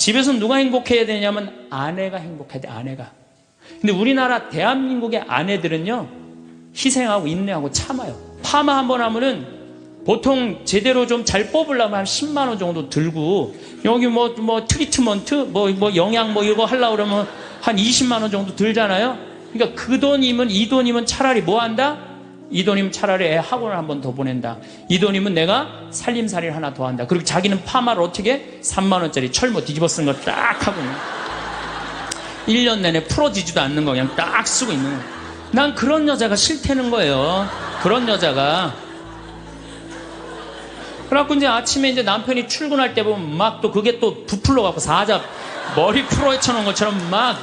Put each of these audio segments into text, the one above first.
집에서 누가 행복해야 되냐면 아내가 행복해야 돼, 아내가. 근데 우리나라 대한민국의 아내들은요, 희생하고 인내하고 참아요. 파마 한번 하면은 보통 제대로 좀 잘 뽑으려면 한 10만 원 정도 들고, 여기 뭐 트리트먼트, 뭐 영양 뭐 이거 하려고 그러면 한 20만 원 정도 들잖아요. 그러니까 그 돈이면, 이 돈이면 차라리 뭐 한다? 이 돈이면 차라리 애 학원을 한 번 더 보낸다. 이 돈이면 내가 살림살이를 하나 더 한다. 그리고 자기는 파마를 어떻게? 3만 원짜리 철모 뒤집어 쓴 거 딱 하고 1년 내내 풀어지지도 않는 거 그냥 딱 쓰고 있는 거예요. 난 그런 여자가 싫다는 거예요. 그런 여자가. 그래갖고 이제 아침에 이제 남편이 출근할 때 보면 막 또 그게 또 부풀러 갖고 사자 머리 풀어 헤쳐놓은 것처럼 막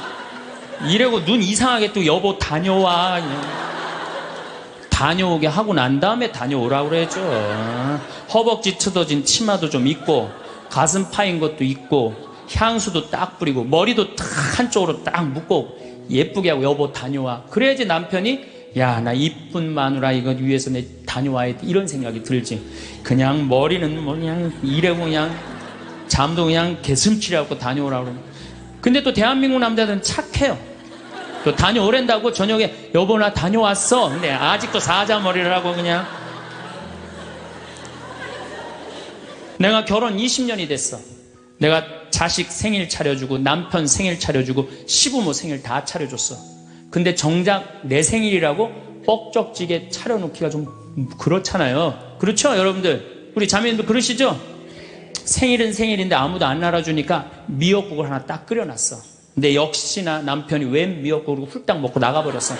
이래고 눈 이상하게 또 여보 다녀와. 다녀오게 하고 난 다음에 다녀오라고 그래야죠. 허벅지 트어진 치마도 좀 입고 가슴 파인 것도 입고 향수도 딱 뿌리고 머리도 딱 한쪽으로 딱 묶고 예쁘게 하고 여보 다녀와. 그래야지 남편이 야, 나 이쁜 마누라 이거 위해서 내 다녀와야 돼 이런 생각이 들지. 그냥 머리는 뭐 그냥 이래고 그냥 잠도 그냥 개슴치레하고 다녀오라고 그러면. 근데 또 대한민국 남자들은 착해요. 또 다녀오랜다고 저녁에 여보 나 다녀왔어. 근데 아직도 사자머리를 하고 그냥. 내가 결혼 20년이 됐어. 내가 자식 생일 차려주고 남편 생일 차려주고 시부모 생일 다 차려줬어. 근데 정작 내 생일이라고 뻑적지게 차려놓기가 좀 그렇잖아요. 그렇죠 여러분들? 우리 자매님도 그러시죠? 생일은 생일인데 아무도 안 알아주니까 미역국을 하나 딱 끓여놨어. 근데 역시나 남편이 웬 미역국을 훌딱 먹고 나가버렸어.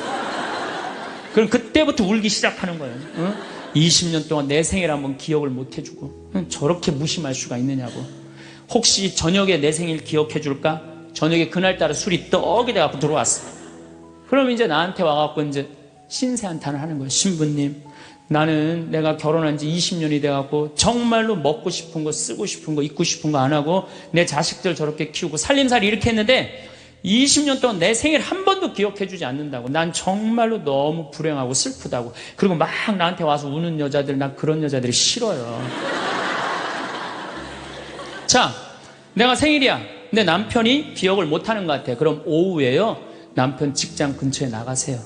그럼 그때부터 울기 시작하는 거예요. 응? 20년 동안 내 생일 한번 기억을 못 해주고. 응? 저렇게 무심할 수가 있느냐고. 혹시 저녁에 내 생일 기억해 줄까? 저녁에 그날따라 술이 떡이 돼갖고 들어왔어. 그럼 이제 나한테 와갖고 이제 신세한탄을 하는 거예요. 신부님, 나는 내가 결혼한 지 20년이 돼갖고 정말로 먹고 싶은 거, 쓰고 싶은 거, 입고 싶은 거 안 하고 내 자식들 저렇게 키우고 살림살이 이렇게 했는데 20년 동안 내 생일 한 번도 기억해주지 않는다고. 난 정말로 너무 불행하고 슬프다고. 그리고 막 나한테 와서 우는 여자들, 난 그런 여자들이 싫어요. 자, 내가 생일이야. 근데 남편이 기억을 못하는 것 같아. 그럼 오후에요, 남편 직장 근처에 나가세요.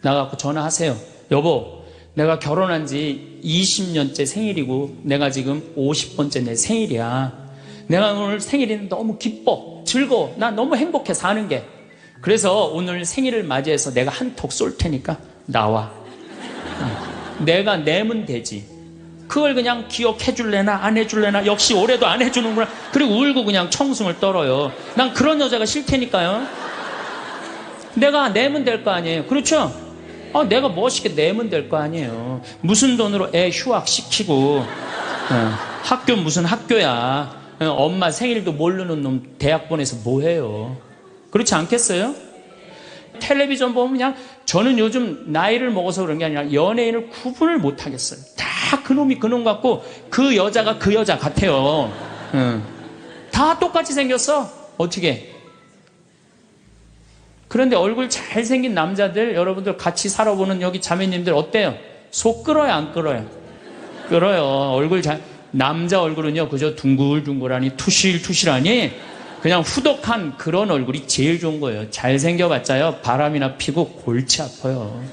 나가고 전화하세요. 여보, 내가 결혼한 지 20년째 생일이고 내가 지금 50번째 내 생일이야. 내가 오늘 생일이 너무 기뻐, 즐거워. 나 너무 행복해 사는 게. 그래서 오늘 생일을 맞이해서 내가 한턱 쏠 테니까 나와. 내가 내면 되지. 그걸 그냥 기억해 줄래나 안 해줄래나. 역시 올해도 안 해주는구나. 그리고 울고 그냥 청승을 떨어요. 난 그런 여자가 싫다니까요. 내가 내면 될 거 아니에요. 그렇죠? 내가 멋있게 내면 될 거 아니에요. 무슨 돈으로 애 휴학시키고 학교 무슨 학교야. 엄마 생일도 모르는 놈 대학 보내서 뭐해요. 그렇지 않겠어요? 텔레비전 보면 그냥 저는 요즘 나이를 먹어서 그런 게 아니라 연예인을 구분을 못 하겠어요. 다 그놈이 그놈 같고 그 여자가 그 여자 같아요. 다 똑같이 생겼어. 어떻게? 그런데 얼굴 잘생긴 남자들, 여러분들 같이 살아보는 여기 자매님들 어때요? 속 끓어요, 안 끓어요? 끓어요. 얼굴 남자 얼굴은요, 그저 둥글둥글하니 투실투실하니 그냥 후덕한 그런 얼굴이 제일 좋은 거예요. 잘생겨봤자요, 바람이나 피고 골치 아파요.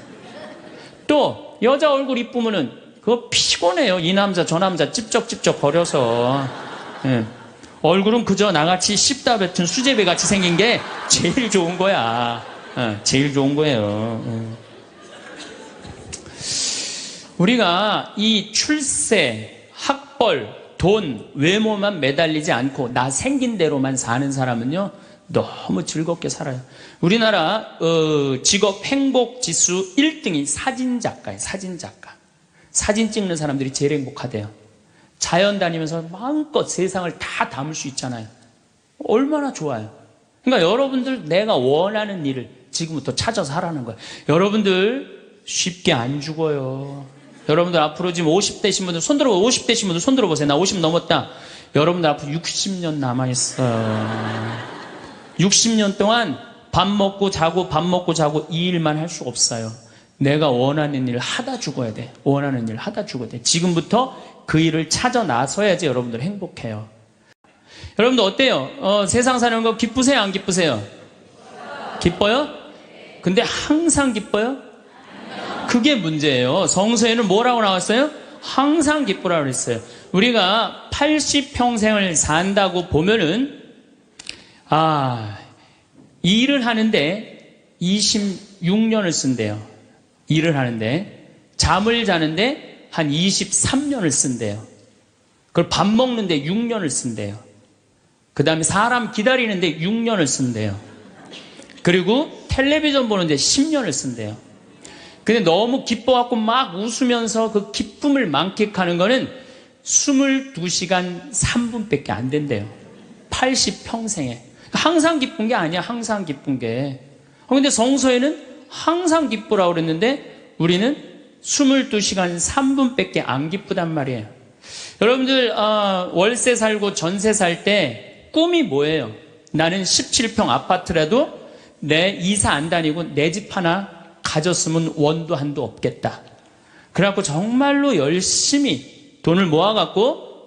또 여자 얼굴 이쁘면은 그거 피곤해요. 이 남자 저 남자 찝쩍찝쩍 거려서. 얼굴은 그저 나같이 씹다 뱉은 수제비 같이 생긴 게 제일 좋은 거야. 제일 좋은 거예요. 우리가 이 출세, 학벌, 돈, 외모만 매달리지 않고 나 생긴 대로만 사는 사람은요, 너무 즐겁게 살아요. 우리나라 직업 행복 지수 1등이 사진작가예요. 사진작가. 사진 찍는 사람들이 제일 행복하대요. 자연 다니면서 마음껏 세상을 다 담을 수 있잖아요. 얼마나 좋아요. 그러니까 여러분들 내가 원하는 일을 지금부터 찾아서 하라는 거예요. 여러분들 쉽게 안 죽어요. 여러분들 앞으로 지금 50대신 분들 손 들어보세요. 50대신 분들 손 들어보세요. 나 50 넘었다. 여러분들 앞으로 60년 남아있어요. 60년 동안 밥 먹고 자고 밥 먹고 자고 이 일만 할 수 없어요. 내가 원하는 일을 하다 죽어야 돼. 원하는 일을 하다 죽어야 돼. 지금부터 그 일을 찾아 나서야지 여러분들 행복해요. 여러분들 어때요? 세상 사는 거 기쁘세요? 안 기쁘세요? 기뻐요? 근데 항상 기뻐요? 그게 문제예요. 성서에는 뭐라고 나왔어요? 항상 기쁘라고 그랬어요. 우리가 80평생을 산다고 보면은, 일을 하는데 26년을 쓴대요. 일을 하는데. 잠을 자는데 한 23년을 쓴대요. 그걸 밥 먹는데 6년을 쓴대요. 그 다음에 사람 기다리는데 6년을 쓴대요. 그리고 텔레비전 보는데 10년을 쓴대요. 근데 너무 기뻐갖고 막 웃으면서 그 기쁨을 만끽하는 거는 22시간 3분밖에 안 된대요. 80평생에. 항상 기쁜 게 아니야, 항상 기쁜 게. 근데 성서에는 항상 기쁘라고 그랬는데 우리는 22시간 3분밖에 안 기쁘단 말이에요. 여러분들 월세 살고 전세 살 때 꿈이 뭐예요? 나는 17평 아파트라도 내 이사 안 다니고 내 집 하나 가졌으면 원도 한도 없겠다. 그래갖고 정말로 열심히 돈을 모아갖고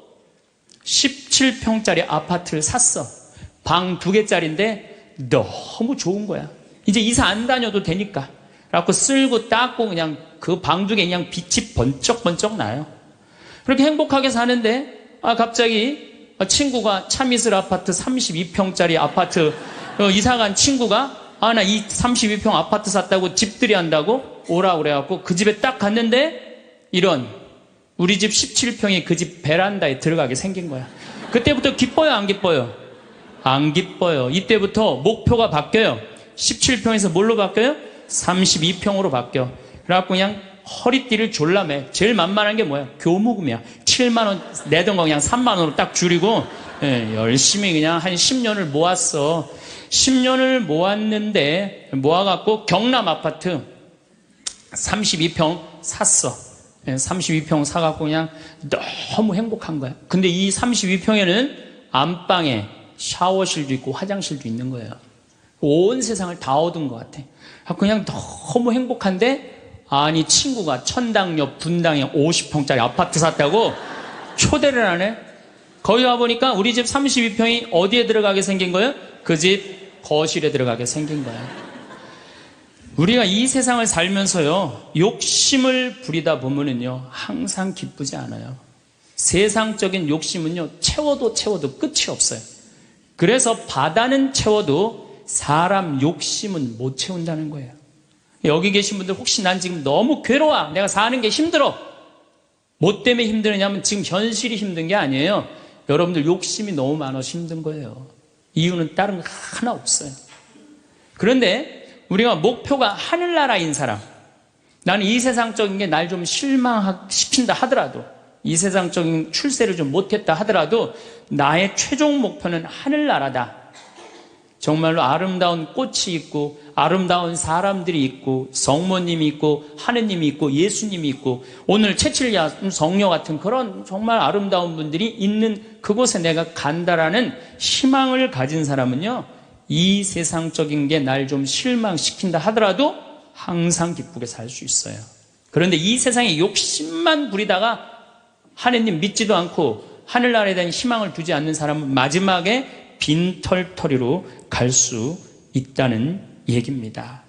17평짜리 아파트를 샀어. 방 2개짜리인데 너무 좋은 거야. 이제 이사 안 다녀도 되니까. 그래갖고 쓸고 닦고 그냥 그 방 2개 그냥 빛이 번쩍번쩍 나요. 그렇게 행복하게 사는데 갑자기 친구가 차미슬 아파트 32평짜리 아파트 이사간 친구가 나 이 32평 아파트 샀다고 집들이 한다고 오라고 그래갖고 그 집에 딱 갔는데 이런 우리 집 17평이 그 집 베란다에 들어가게 생긴 거야. 그때부터 기뻐요, 안 기뻐요? 안 기뻐요. 이때부터 목표가 바뀌어요. 17평에서 뭘로 바뀌어요? 32평으로 바뀌어. 그래갖고 그냥 허리띠를 졸라매. 제일 만만한 게 뭐야? 교무금이야. 7만원 내던 거 그냥 3만원으로 딱 줄이고 열심히 그냥 한 10년을 모았어. 10년을 모았는데 모아갖고 경남 아파트 32평 샀어. 32평 사갖고 그냥 너무 행복한 거야. 근데 이 32평에는 안방에 샤워실도 있고 화장실도 있는 거예요. 온 세상을 다 얻은 것 같아. 그냥 너무 행복한데 아니 친구가 천당역 분당에 50평짜리 아파트 샀다고 초대를 하네. 거기 와보니까 우리 집 32평이 어디에 들어가게 생긴 거예요? 그 집 거실에 들어가게 생긴 거야. 우리가 이 세상을 살면서요 욕심을 부리다 보면은요 항상 기쁘지 않아요. 세상적인 욕심은요 채워도 끝이 없어요. 그래서 바다는 채워도 사람 욕심은 못 채운다는 거예요. 여기 계신 분들 혹시 난 지금 너무 괴로워, 내가 사는 게 힘들어, 뭐 때문에 힘드느냐면 지금 현실이 힘든 게 아니에요. 여러분들 욕심이 너무 많아서 힘든 거예요. 이유는 다른 거 하나 없어요. 그런데 우리가 목표가 하늘나라인 사람, 나는 이 세상적인 게 날 좀 실망시킨다 하더라도, 이 세상적인 출세를 좀 못했다 하더라도 나의 최종 목표는 하늘나라다. 정말로 아름다운 꽃이 있고 아름다운 사람들이 있고 성모님이 있고 하느님이 있고 예수님이 있고 오늘 채칠야 성녀 같은 그런 정말 아름다운 분들이 있는 그곳에 내가 간다라는 희망을 가진 사람은요 이 세상적인 게 날 좀 실망시킨다 하더라도 항상 기쁘게 살 수 있어요. 그런데 이 세상에 욕심만 부리다가 하느님 믿지도 않고 하늘나라에 대한 희망을 두지 않는 사람은 마지막에 빈털터리로 갈 수 있다는 얘기입니다.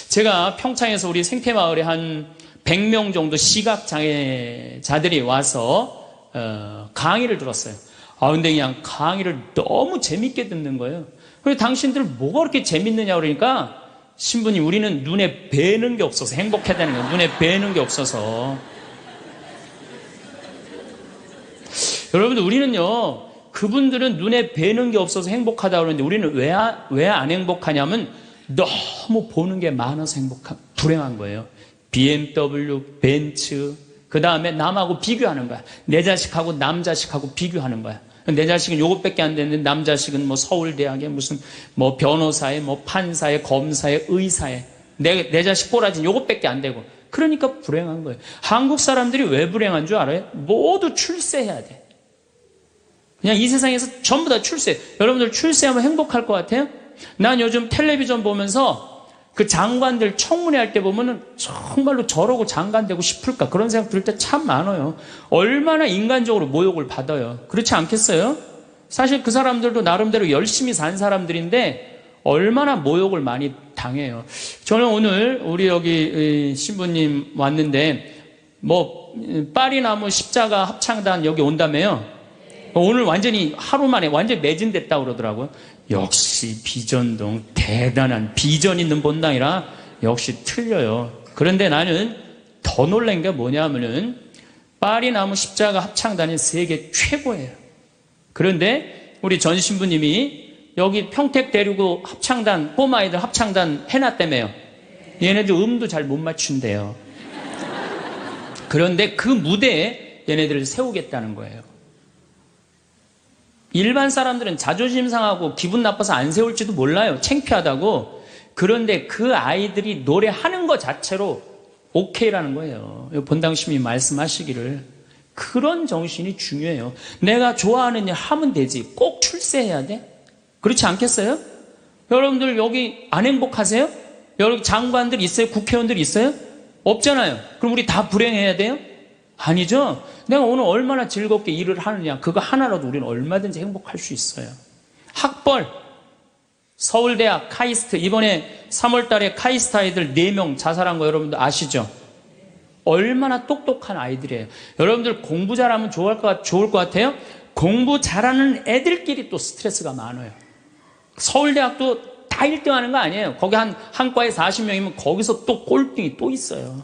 제가 평창에서 우리 생태마을에 한 100명 정도 시각장애자들이 와서 강의를 들었어요. 근데 그냥 강의를 너무 재밌게 듣는 거예요. 그래서 당신들 뭐가 그렇게 재밌느냐 그러니까 신부님 우리는 눈에 뵈는 게 없어서 행복해야 되는 거예요. 눈에 뵈는 게 없어서. 여러분들 우리는요 그분들은 눈에 뵈는 게 없어서 행복하다고 그러는데 우리는 왜 안 행복하냐면 너무 보는 게 많아서 불행한 거예요. BMW, 벤츠, 그 다음에 남하고 비교하는 거야. 내 자식하고 남 자식하고 비교하는 거야. 내 자식은 요것밖에 안 됐는데 남 자식은 뭐 서울대학에 무슨 뭐 변호사에 뭐 판사에 검사에 의사에 내 자식 꼬라지는 요것밖에 안 되고 그러니까 불행한 거예요. 한국 사람들이 왜 불행한 줄 알아요? 모두 출세해야 돼. 그냥 이 세상에서 전부 다 출세. 여러분들 출세하면 행복할 것 같아요? 난 요즘 텔레비전 보면서 그 장관들 청문회 할 때 보면은 정말로 저러고 장관 되고 싶을까 그런 생각 들 때 참 많아요. 얼마나 인간적으로 모욕을 받아요. 그렇지 않겠어요? 사실 그 사람들도 나름대로 열심히 산 사람들인데 얼마나 모욕을 많이 당해요. 저는 오늘 우리 여기 신부님 왔는데 파리나무 십자가 합창단 여기 온다며요. 오늘 완전히 하루 만에 완전히 매진됐다고 그러더라고요. 역시 비전동 대단한 비전 있는 본당이라 역시 틀려요. 그런데 나는 더 놀란 게 뭐냐면은 파리나무 십자가 합창단이 세계 최고예요. 그런데 우리 전 신부님이 여기 평택 데리고 합창단, 꼬마아이들 합창단 해놨다며요. 얘네들 음도 잘 못 맞춘대요. 그런데 그 무대에 얘네들을 세우겠다는 거예요. 일반 사람들은 자존심 상하고 기분 나빠서 안 세울지도 몰라요. 창피하다고. 그런데 그 아이들이 노래하는 것 자체로 오케이라는 거예요. 본당심이 말씀하시기를. 그런 정신이 중요해요. 내가 좋아하는 일 하면 되지. 꼭 출세해야 돼? 그렇지 않겠어요? 여러분들 여기 안 행복하세요? 여기 장관들 있어요? 국회의원들 있어요? 없잖아요. 그럼 우리 다 불행해야 돼요? 아니죠. 내가 오늘 얼마나 즐겁게 일을 하느냐, 그거 하나라도 우리는 얼마든지 행복할 수 있어요. 학벌, 서울대학 카이스트, 이번에 3월 달에 카이스트 아이들 4명 자살한 거 여러분들 아시죠? 얼마나 똑똑한 아이들이에요. 여러분들 공부 잘하면 좋을 것 같아요? 공부 잘하는 애들끼리 또 스트레스가 많아요. 서울대학도 다 1등 하는 거 아니에요. 거기 한 과에 40명이면 거기서 또 꼴등이 또 있어요.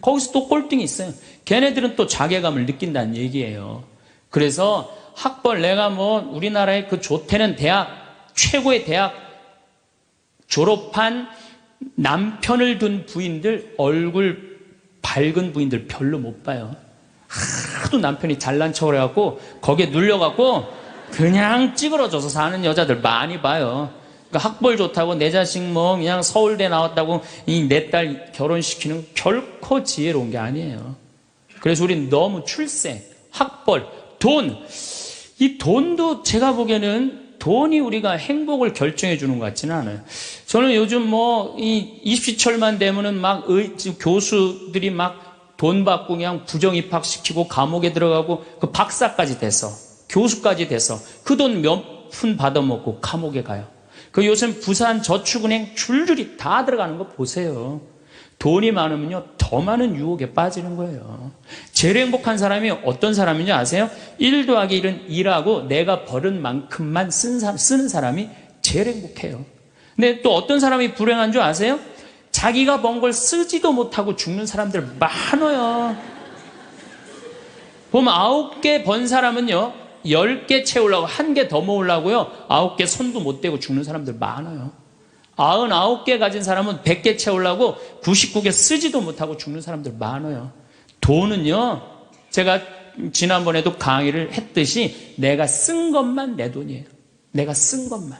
거기서 또 꼴등이 있어요. 걔네들은 또 자괴감을 느낀다는 얘기예요. 그래서 학벌, 내가 우리나라의 그 좋대는 대학, 최고의 대학 졸업한 남편을 둔 부인들, 얼굴 밝은 부인들 별로 못 봐요. 하도 남편이 잘난 척을 해갖고 거기에 눌려갖고 그냥 찌그러져서 사는 여자들 많이 봐요. 그러니까 학벌 좋다고 내 자식 그냥 서울대 나왔다고 내 딸 결혼시키는 결코 지혜로운 게 아니에요. 그래서 우리는 너무 출세, 학벌, 돈, 이 돈도 제가 보기에는 돈이 우리가 행복을 결정해 주는 것 같지는 않아요. 저는 요즘 이 입시철만 되면은 교수들이 돈 받고 그냥 부정 입학시키고 감옥에 들어가고 그 박사까지 돼서 교수까지 돼서 그 돈 몇 푼 받아먹고 감옥에 가요. 그 요즘 부산 저축은행 줄줄이 다 들어가는 거 보세요. 돈이 많으면요 더 많은 유혹에 빠지는 거예요. 제일 행복한 사람이 어떤 사람인지 아세요? 1 더하기 1은 2라고 내가 벌은 만큼만 쓰는 사람이 제일 행복해요. 근데 또 어떤 사람이 불행한 줄 아세요? 자기가 번 걸 쓰지도 못하고 죽는 사람들 많아요. 보면 9개 번 사람은요 10개 채우려고 1개 더 모으려고요 9개 손도 못 대고 죽는 사람들 많아요. 99개 가진 사람은 100개 채우려고 99개 쓰지도 못하고 죽는 사람들 많아요. 돈은요 제가 지난번에도 강의를 했듯이 내가 쓴 것만 내 돈이에요. 내가 쓴 것만.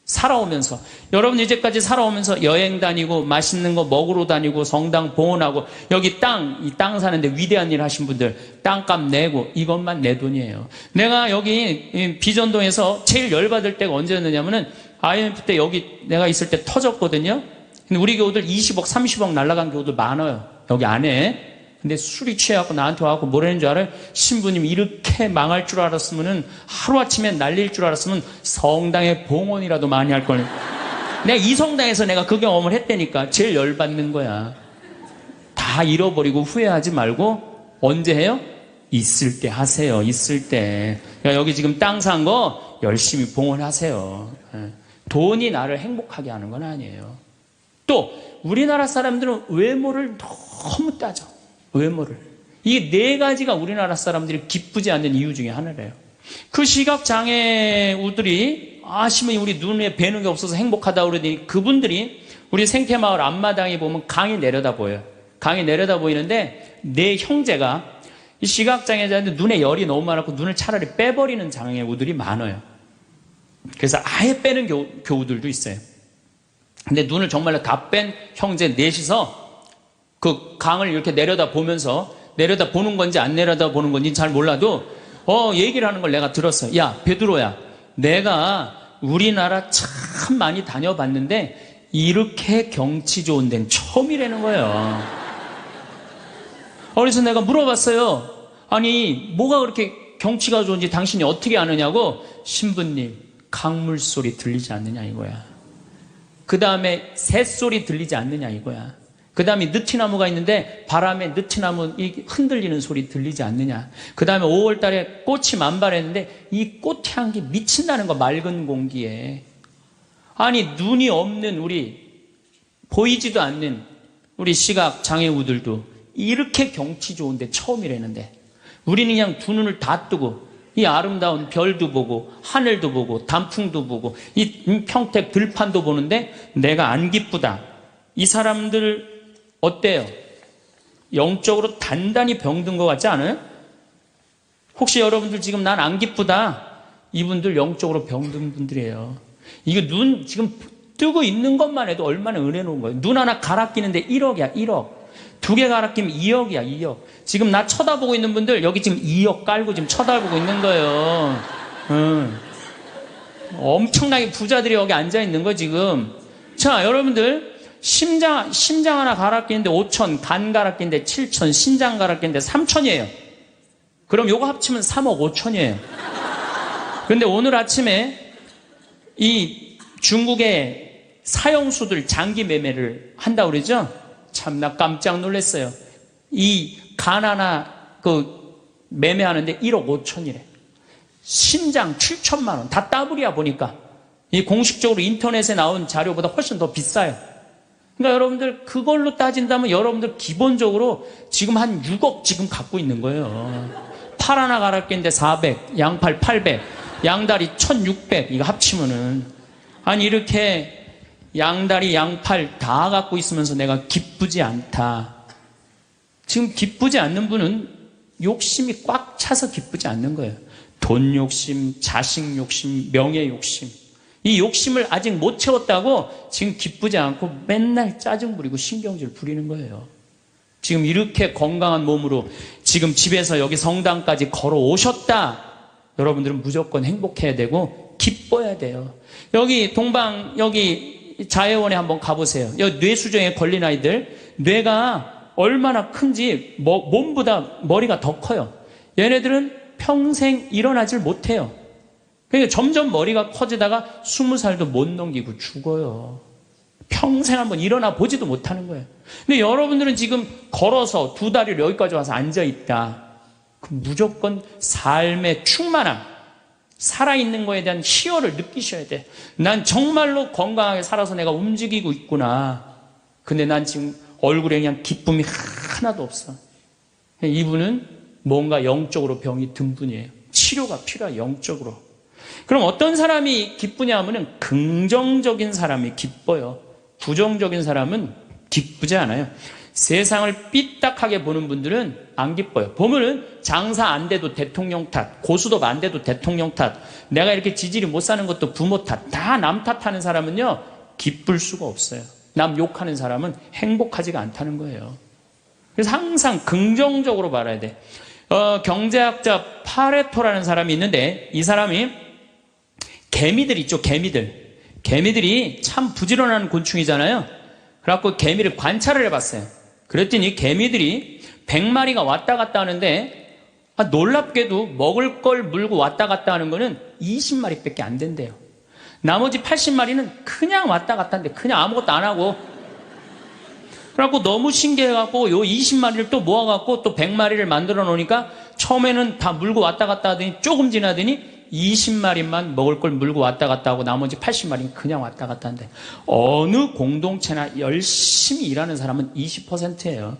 살아오면서 여러분 이제까지 살아오면서 여행 다니고 맛있는 거 먹으러 다니고 성당 봉헌하고 여기 이 땅 사는데 위대한 일 하신 분들 땅값 내고 이것만 내 돈이에요. 내가 여기 비전동에서 제일 열받을 때가 언제였느냐면은 IMF 때 여기 내가 있을 때 터졌거든요. 근데 우리 교우들 20억 30억 날라간 교우들 많아요. 여기 안에. 근데 술이 취해갖고 나한테 와갖고 뭐라는 줄 알아요? 신부님 이렇게 망할 줄 알았으면은 하루아침에 날릴 줄 알았으면 성당에 봉헌이라도 많이 할 걸. 내가 이 성당에서 내가 그 경험을 했다니까. 제일 열받는 거야. 다 잃어버리고 후회하지 말고 언제 해요? 있을 때 하세요. 있을 때. 그러니까 여기 지금 땅 산 거 열심히 봉헌하세요. 돈이 나를 행복하게 하는 건 아니에요. 또 우리나라 사람들은 외모를 너무 따져. 외모를. 이 4가지가 우리나라 사람들이 기쁘지 않는 이유 중에 하나래요. 그 시각장애우들이 신부님 우리 눈에 뵈는 게 없어서 행복하다고 그러더니 그분들이 우리 생태마을 앞마당에 보면 강이 내려다 보여요. 강이 내려다 보이는데 내 형제가 이 시각장애자인데 눈에 열이 너무 많았고 눈을 차라리 빼버리는 장애우들이 많아요. 그래서 아예 빼는 교우들도 있어요. 근데 눈을 정말로 다 뺀 형제 넷이서 그 강을 이렇게 내려다 보면서 내려다 보는 건지 안 내려다 보는 건지 잘 몰라도 얘기를 하는 걸 내가 들었어요. 야 베드로야, 내가 우리나라 참 많이 다녀봤는데 이렇게 경치 좋은 데는 처음이라는 거예요. 그래서 내가 물어봤어요. 아니 뭐가 그렇게 경치가 좋은지 당신이 어떻게 아느냐고. 신부님, 강물 소리 들리지 않느냐 이거야. 그 다음에 새소리 들리지 않느냐 이거야. 그 다음에 느티나무가 있는데 바람에 느티나무 흔들리는 소리 들리지 않느냐. 그 다음에 5월 달에 꽃이 만발했는데 이 꽃 향기 미친다는 거, 맑은 공기에. 아니, 눈이 없는 우리, 보이지도 않는 우리 시각 장애우들도 이렇게 경치 좋은데 처음이라는데, 우리는 그냥 두 눈을 다 뜨고 이 아름다운 별도 보고 하늘도 보고 단풍도 보고 이 평택 들판도 보는데 내가 안 기쁘다. 이 사람들 어때요? 영적으로 단단히 병든 것 같지 않아요? 혹시 여러분들 지금 난 안 기쁘다, 이분들 영적으로 병든 분들이에요. 이거 눈 지금 뜨고 있는 것만 해도 얼마나 은혜로운 거예요. 눈 하나 갈아 끼는데 1억이야 1억. 두 개 갈아 끼면 2억이야 2억. 지금 나 쳐다보고 있는 분들 여기 지금 2억 깔고 지금 쳐다보고 있는 거예요. 엄청나게 부자들이 여기 앉아 있는 거 지금. 자, 여러분들 심장 하나 갈아 끼는데 5천, 간 갈아 끼는데 7천, 신장 갈아 끼는데 3천이에요. 그럼 요거 합치면 3억 5천이에요. 그런데 오늘 아침에 이 중국의 사형수들 장기 매매를 한다고 그러죠? 참, 나 깜짝 놀랐어요. 이 간 하나 매매하는데 1억 5천이래. 신장 7천만 원. 다 따블이야 보니까. 이 공식적으로 인터넷에 나온 자료보다 훨씬 더 비싸요. 그러니까 여러분들 그걸로 따진다면 여러분들 기본적으로 지금 한 6억 지금 갖고 있는 거예요. 팔 하나 갈아 끼는데 400, 양팔 800, 양다리 1600 이거 합치면은. 아니, 이렇게 양다리 양팔 다 갖고 있으면서 내가 기쁘지 않다. 지금 기쁘지 않는 분은 욕심이 꽉 차서 기쁘지 않는 거예요. 돈 욕심, 자식 욕심, 명예 욕심. 이 욕심을 아직 못 채웠다고 지금 기쁘지 않고 맨날 짜증 부리고 신경질 부리는 거예요. 지금 이렇게 건강한 몸으로 지금 집에서 여기 성당까지 걸어오셨다. 여러분들은 무조건 행복해야 되고 기뻐야 돼요. 여기 여기 자해원에 한번 가보세요. 여기 뇌수정에 걸린 아이들, 뇌가 얼마나 큰지 몸보다 머리가 더 커요. 얘네들은 평생 일어나질 못해요. 그러니까 점점 머리가 커지다가 20살도 못 넘기고 죽어요. 평생 한번 일어나 보지도 못하는 거예요. 근데 여러분들은 지금 걸어서 두 다리를 여기까지 와서 앉아있다. 그럼 무조건 삶의 충만함, 살아있는 거에 대한 희열을 느끼셔야 돼. 난 정말로 건강하게 살아서 내가 움직이고 있구나. 근데 난 지금 얼굴에 그냥 기쁨이 하나도 없어. 이분은 뭔가 영적으로 병이 든 분이에요. 치료가 필요해, 영적으로. 그럼 어떤 사람이 기쁘냐 하면은 긍정적인 사람이 기뻐요. 부정적인 사람은 기쁘지 않아요. 세상을 삐딱하게 보는 분들은 안 기뻐요. 보면은 장사 안 돼도 대통령 탓, 고수도 안 돼도 대통령 탓, 내가 이렇게 지질이 못 사는 것도 부모 탓, 다 남 탓하는 사람은요, 기쁠 수가 없어요. 남 욕하는 사람은 행복하지가 않다는 거예요. 그래서 항상 긍정적으로 말해야 돼. 경제학자 파레토라는 사람이 있는데, 이 사람이 개미들 있죠, 개미들. 개미들이 참 부지런한 곤충이잖아요. 그래갖고 개미를 관찰을 해봤어요. 그랬더니 개미들이 100마리가 왔다 갔다 하는데, 놀랍게도 먹을 걸 물고 왔다 갔다 하는 거는 20마리밖에 안 된대요. 나머지 80마리는 그냥 왔다 갔다 하는데 그냥 아무것도 안 하고. 그래갖고 너무 신기해갖고 요 20마리를 또 모아갖고 또 100마리를 만들어 놓으니까 처음에는 다 물고 왔다 갔다 하더니 조금 지나더니 20마리만 먹을 걸 물고 왔다 갔다 하고 나머지 80마리는 그냥 왔다 갔다 하는데, 어느 공동체나 열심히 일하는 사람은 20%예요.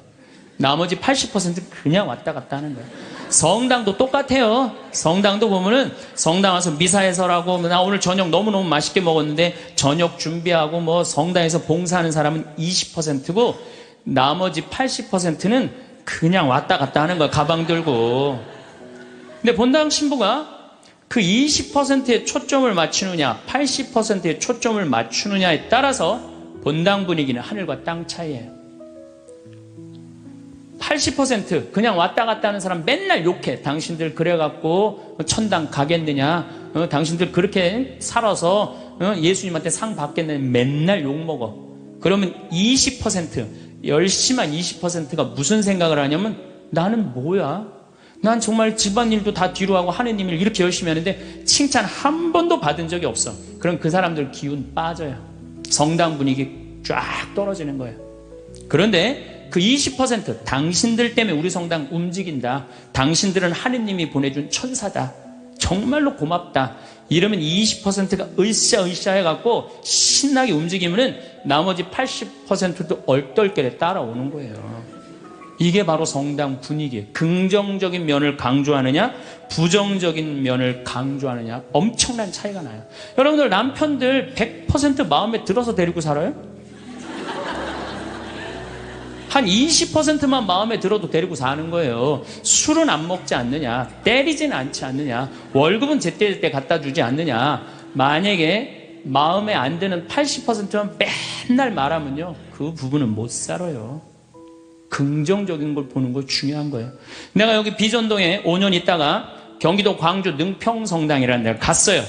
나머지 80%는 그냥 왔다 갔다 하는 거예요. 성당도 똑같아요. 성당도 보면은 성당 와서 미사해설하고, 나 오늘 저녁 너무너무 맛있게 먹었는데 저녁 준비하고 뭐 성당에서 봉사하는 사람은 20%고 나머지 80%는 그냥 왔다 갔다 하는 거야, 가방 들고. 근데 본당 신부가 그 20%에 초점을 맞추느냐 80%에 초점을 맞추느냐에 따라서 본당 분위기는 하늘과 땅 차이예요. 80% 그냥 왔다 갔다 하는 사람 맨날 욕해. 당신들 그래갖고 천당 가겠느냐, 당신들 그렇게 살아서 예수님한테 상 받겠느냐, 맨날 욕먹어. 그러면 20% 열심한 20%가 무슨 생각을 하냐면, 나는 뭐야? 난 정말 집안일도 다 뒤로 하고 하는 일 이렇게 열심히 하는데 칭찬 한 번도 받은 적이 없어. 그럼 그 사람들 기운 빠져요. 성당 분위기 쫙 떨어지는 거예요. 그런데 그 20% 당신들 때문에 우리 성당 움직인다. 당신들은 하느님이 보내준 천사다. 정말로 고맙다. 이러면 20%가 으쌰으쌰 해갖고 신나게 움직이면은 나머지 80%도 얼떨결에 따라오는 거예요. 이게 바로 성당 분위기예요. 긍정적인 면을 강조하느냐 부정적인 면을 강조하느냐 엄청난 차이가 나요. 여러분들 남편들 100% 마음에 들어서 데리고 살아요? 한 20%만 마음에 들어도 데리고 사는 거예요. 술은 안 먹지 않느냐, 때리지는 않지 않느냐, 월급은 제때제때 갖다 주지 않느냐. 만약에 마음에 안 드는 80%만 맨날 말하면요, 그 부부는 못 살아요. 긍정적인 걸 보는 거 중요한 거예요. 내가 여기 비전동에 5년 있다가 경기도 광주 능평성당이라는 데를 갔어요.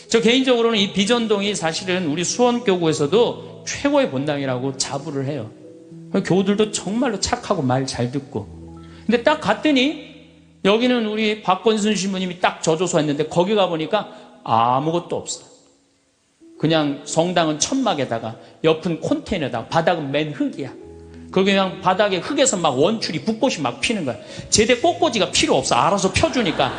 저 개인적으로는 이 비전동이 사실은 우리 수원교구에서도 최고의 본당이라고 자부를 해요. 교우들도 정말로 착하고 말 잘 듣고. 근데 딱 갔더니 여기는 우리 박건순 신부님이 딱 저조소 했는데 거기 가보니까 아무것도 없어. 그냥 성당은 천막에다가 옆은 콘테이너에다가 바닥은 맨 흙이야. 거기 그냥 바닥에 흙에서 막 원추리 붓꽃이 막 피는 거야. 제대 꽃꽂이가 필요 없어. 알아서 펴주니까.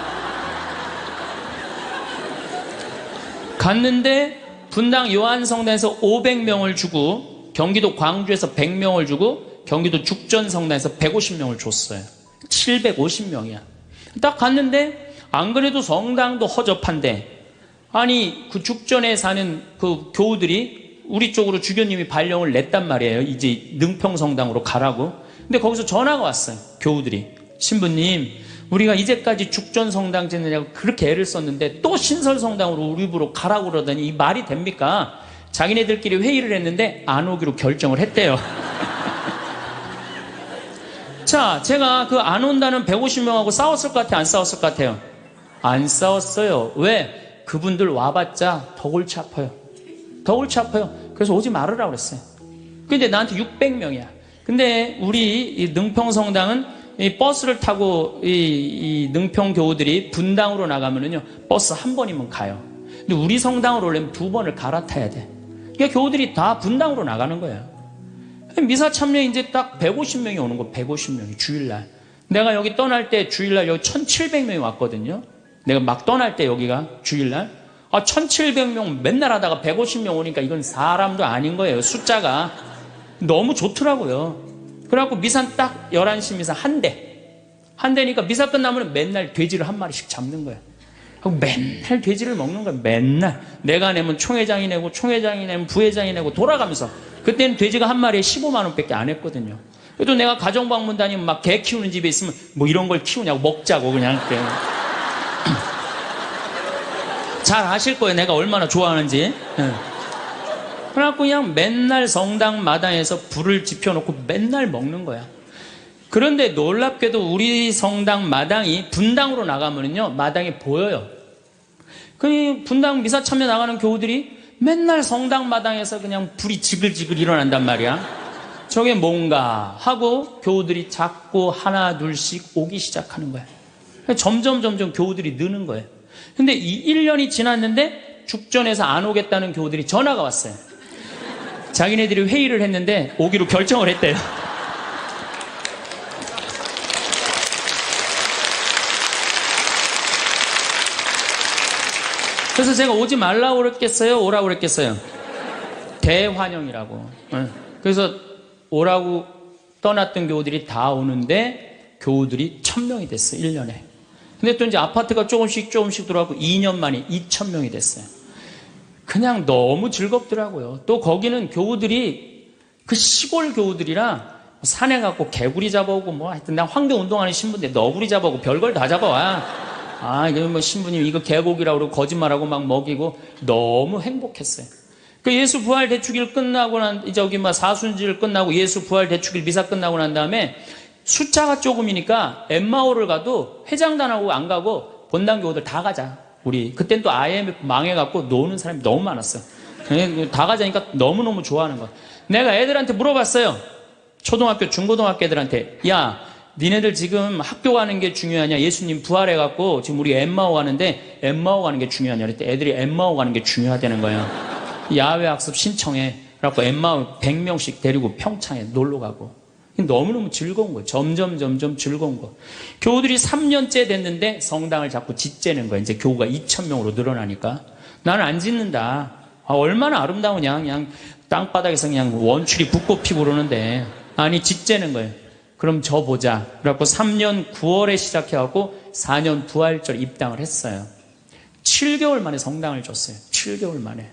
갔는데 분당 요한성당에서 500명을 주고 경기도 광주에서 100명을 주고 경기도 죽전성당에서 150명을 줬어요. 750명이야. 딱 갔는데 안 그래도 성당도 허접한데 아니 그 죽전에 사는 그 교우들이 우리 쪽으로 주교님이 발령을 냈단 말이에요. 이제 능평성당으로 가라고. 근데 거기서 전화가 왔어요. 교우들이. 신부님, 우리가 이제까지 죽전성당 짓느냐고 그렇게 애를 썼는데 또 신설성당으로 우리 집으로 가라고 그러더니 이 말이 됩니까? 자기네들끼리 회의를 했는데 안 오기로 결정을 했대요. 자, 제가 그 안 온다는 150명하고 싸웠을 것 같아요? 안 싸웠을 것 같아요? 안 싸웠어요. 왜? 그분들 와봤자 더 골치 아파요. 더 골치 아파요. 그래서 오지 말으라고 그랬어요. 근데 나한테 600명이야. 근데 우리 이 능평성당은 이 버스를 타고 이 능평 교우들이 분당으로 나가면은요, 버스 한 번이면 가요. 근데 우리 성당으로 오려면 2번을 갈아타야 돼. 그러니까 교우들이 다 분당으로 나가는 거예요. 미사 참여 이제 딱 150명이 오는 거, 150명이 주일날. 내가 여기 떠날 때 주일날 여기 1700명이 왔거든요. 내가 막 떠날 때 여기가 주일날. 1700명 맨날 하다가 150명 오니까 이건 사람도 아닌 거예요. 숫자가. 너무 좋더라고요. 그래갖고 미산 딱 11시 미사 한 대. 한 대니까 미사 끝나면 맨날 돼지를 한 마리씩 잡는 거예요. 하고 맨날 돼지를 먹는 거예요. 맨날. 내가 내면 총회장이 내고 총회장이 내면 부회장이 내고 돌아가면서. 그때는 돼지가 한 마리에 15만 원밖에 안 했거든요. 그래도 내가 가정방문 다니면 막 개 키우는 집에 있으면 뭐 이런 걸 키우냐고 먹자고 그냥. 잘 아실 거예요. 내가 얼마나 좋아하는지. 그래갖고 그냥 맨날 성당 마당에서 불을 지펴놓고 맨날 먹는 거야. 그런데 놀랍게도 우리 성당 마당이 분당으로 나가면은요, 마당이 보여요. 그 분당 미사 참여 나가는 교우들이 맨날 성당 마당에서 그냥 불이 지글지글 일어난단 말이야. 저게 뭔가 하고 교우들이 자꾸 하나 둘씩 오기 시작하는 거야. 점점 교우들이 느는 거예요. 근데 이 1년이 지났는데 죽전에서 안 오겠다는 교우들이 전화가 왔어요. 자기네들이 회의를 했는데 오기로 결정을 했대요. 그래서 제가 오지 말라고 그랬겠어요? 오라고 그랬겠어요? 대환영이라고. 그래서 오라고 떠났던 교우들이 다 오는데 교우들이 1000명이 됐어요. 1년에. 근데 또 이제 아파트가 조금씩 들어가고 2년 만에 2000명이 됐어요. 그냥 너무 즐겁더라고요. 또 거기는 교우들이 그 시골 교우들이라 산에 가고 개구리 잡아오고 뭐 하여튼 나 황교 운동하는 신부인데 너구리 잡아오고 별걸 다 잡아와. 이거 뭐 신부님 이거 개고기라고 그러고 거짓말하고 막 먹이고 너무 행복했어요. 그 예수 부활 대축일 끝나고 저기 막 사순절 끝나고 예수 부활 대축일 미사 끝나고 난 다음에 숫자가 조금이니까 엠마오를 가도 회장단하고 안 가고 본당 교우들 다 가자. 우리 그땐 또 IMF 망해갖고 노는 사람이 너무 많았어. 다 가자니까 너무너무 좋아하는 거야. 내가 애들한테 물어봤어요. 초등학교, 중고등학교 애들한테 야, 니네들 지금 학교 가는 게 중요하냐? 예수님 부활해갖고 지금 우리 엠마오 가는데 엠마오 가는 게 중요하냐? 그랬더니 애들이 엠마오 가는 게 중요하다는 거야. 야외 학습 신청해. 그래갖고 엠마오 100명씩 데리고 평창에 놀러 가고. 너무너무 즐거운 거예요. 점점 즐거운 거. 교우들이 3년째 됐는데 성당을 자꾸 짓재는 거예요. 이제 교우가 2,000명으로 늘어나니까. 나는 안 짓는다. 얼마나 아름다우냐. 그냥 땅바닥에서 그냥 원추리 붓고 피고 그러는데. 아니, 짓재는 거예요. 그럼 저 보자. 그래갖고 3년 9월에 시작해갖고 4년 부활절 입당을 했어요. 7개월 만에 성당을 줬어요. 7개월 만에.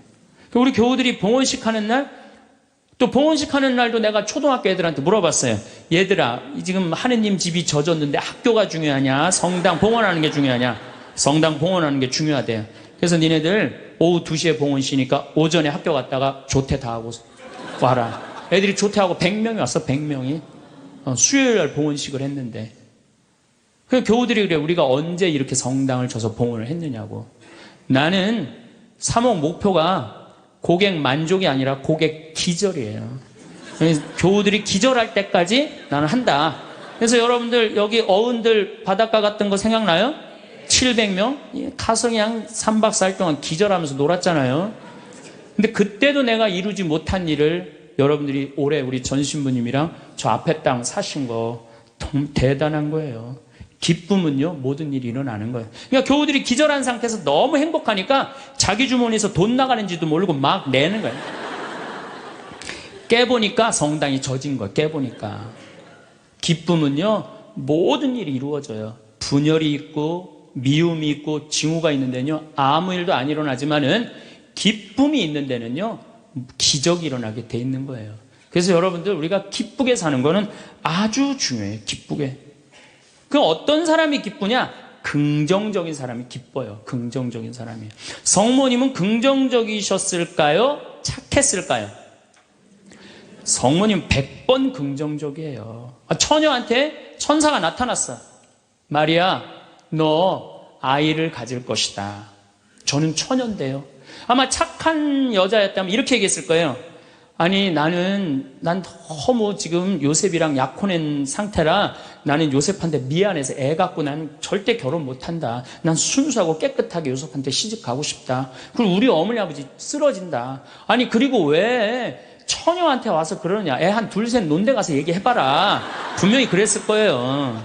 우리 교우들이 봉헌식 하는 날, 또 봉헌식 하는 날도 내가 초등학교 애들한테 물어봤어요. 얘들아, 지금 하느님 집이 젖었는데 학교가 중요하냐? 성당 봉헌하는 게 중요하냐? 성당 봉헌하는 게 중요하대요. 그래서 니네들 오후 2시에 봉헌시니까 오전에 학교 갔다가 조퇴 다 하고 와라. 애들이 조퇴하고 100명이 왔어. 100명이. 수요일 날 봉헌식을 했는데. 그 교우들이 그래. 우리가 언제 이렇게 성당을 쳐서 봉헌을 했느냐고. 나는 사목 목표가 고객 만족이 아니라 고객 기절이에요. 교우들이 기절할 때까지 나는 한다. 그래서 여러분들 여기 어른들 바닷가 갔던 거 생각나요? 700명? 가서 그냥 3박 4일 동안 기절하면서 놀았잖아요. 근데 그때도 내가 이루지 못한 일을 여러분들이 올해 우리 전 신부님이랑 저 앞에 땅 사신 거 너무 대단한 거예요. 기쁨은요, 모든 일이 일어나는 거예요. 그러니까 교우들이 기절한 상태에서 너무 행복하니까 자기 주머니에서 돈 나가는지도 모르고 막 내는 거예요. 깨보니까 성당이 젖은 거예요. 깨보니까. 기쁨은요, 모든 일이 이루어져요. 분열이 있고 미움이 있고 징후가 있는 데는요, 아무 일도 안 일어나지만은 기쁨이 있는 데는요, 기적이 일어나게 돼 있는 거예요. 그래서 여러분들 우리가 기쁘게 사는 거는 아주 중요해요. 기쁘게. 그 어떤 사람이 기쁘냐? 긍정적인 사람이 기뻐요. 긍정적인 사람이. 성모님은 긍정적이셨을까요? 착했을까요? 성모님 100번 긍정적이에요. 처녀한테 천사가 나타났어. 마리아, 너 아이를 가질 것이다. 저는 처녀인데요. 아마 착한 여자였다면 이렇게 얘기했을 거예요. 아니, 난 너무 지금 요셉이랑 약혼한 상태라 나는 요셉한테 미안해서 애 갖고 난 절대 결혼 못한다. 난 순수하고 깨끗하게 요셉한테 시집 가고 싶다. 그리고 우리 어머니 아버지 쓰러진다. 아니, 그리고 왜 처녀한테 와서 그러느냐. 애 한 둘 셋 논데 가서 얘기해봐라. 분명히 그랬을 거예요.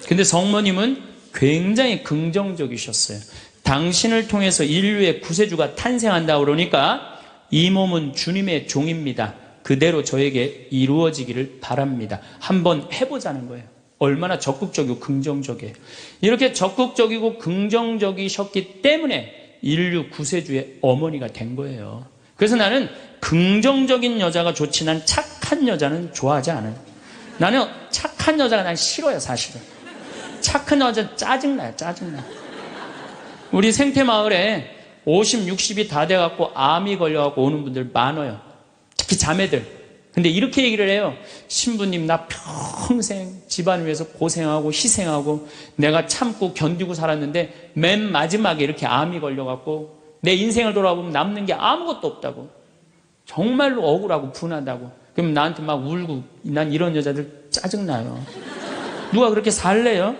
근데 성모님은 굉장히 긍정적이셨어요. 당신을 통해서 인류의 구세주가 탄생한다 그러니까 이 몸은 주님의 종입니다. 그대로 저에게 이루어지기를 바랍니다. 한번 해보자는 거예요. 얼마나 적극적이고 긍정적이에요. 이렇게 적극적이고 긍정적이셨기 때문에 인류 구세주의 어머니가 된 거예요. 그래서 나는 긍정적인 여자가 좋지, 난 착한 여자는 좋아하지 않아요. 나는 착한 여자가 난 싫어요, 사실은. 착한 여자 짜증나요, 짜증나. 우리 생태마을에 50, 60이 다 돼갖고 암이 걸려갖고 오는 분들 많아요. 특히 자매들. 근데 이렇게 얘기를 해요. 신부님, 나 평생 집안 위해서 고생하고 희생하고 내가 참고 견디고 살았는데 맨 마지막에 이렇게 암이 걸려갖고 내 인생을 돌아보면 남는 게 아무것도 없다고. 정말로 억울하고 분하다고. 그럼 나한테 막 울고, 난 이런 여자들 짜증나요. 누가 그렇게 살래요?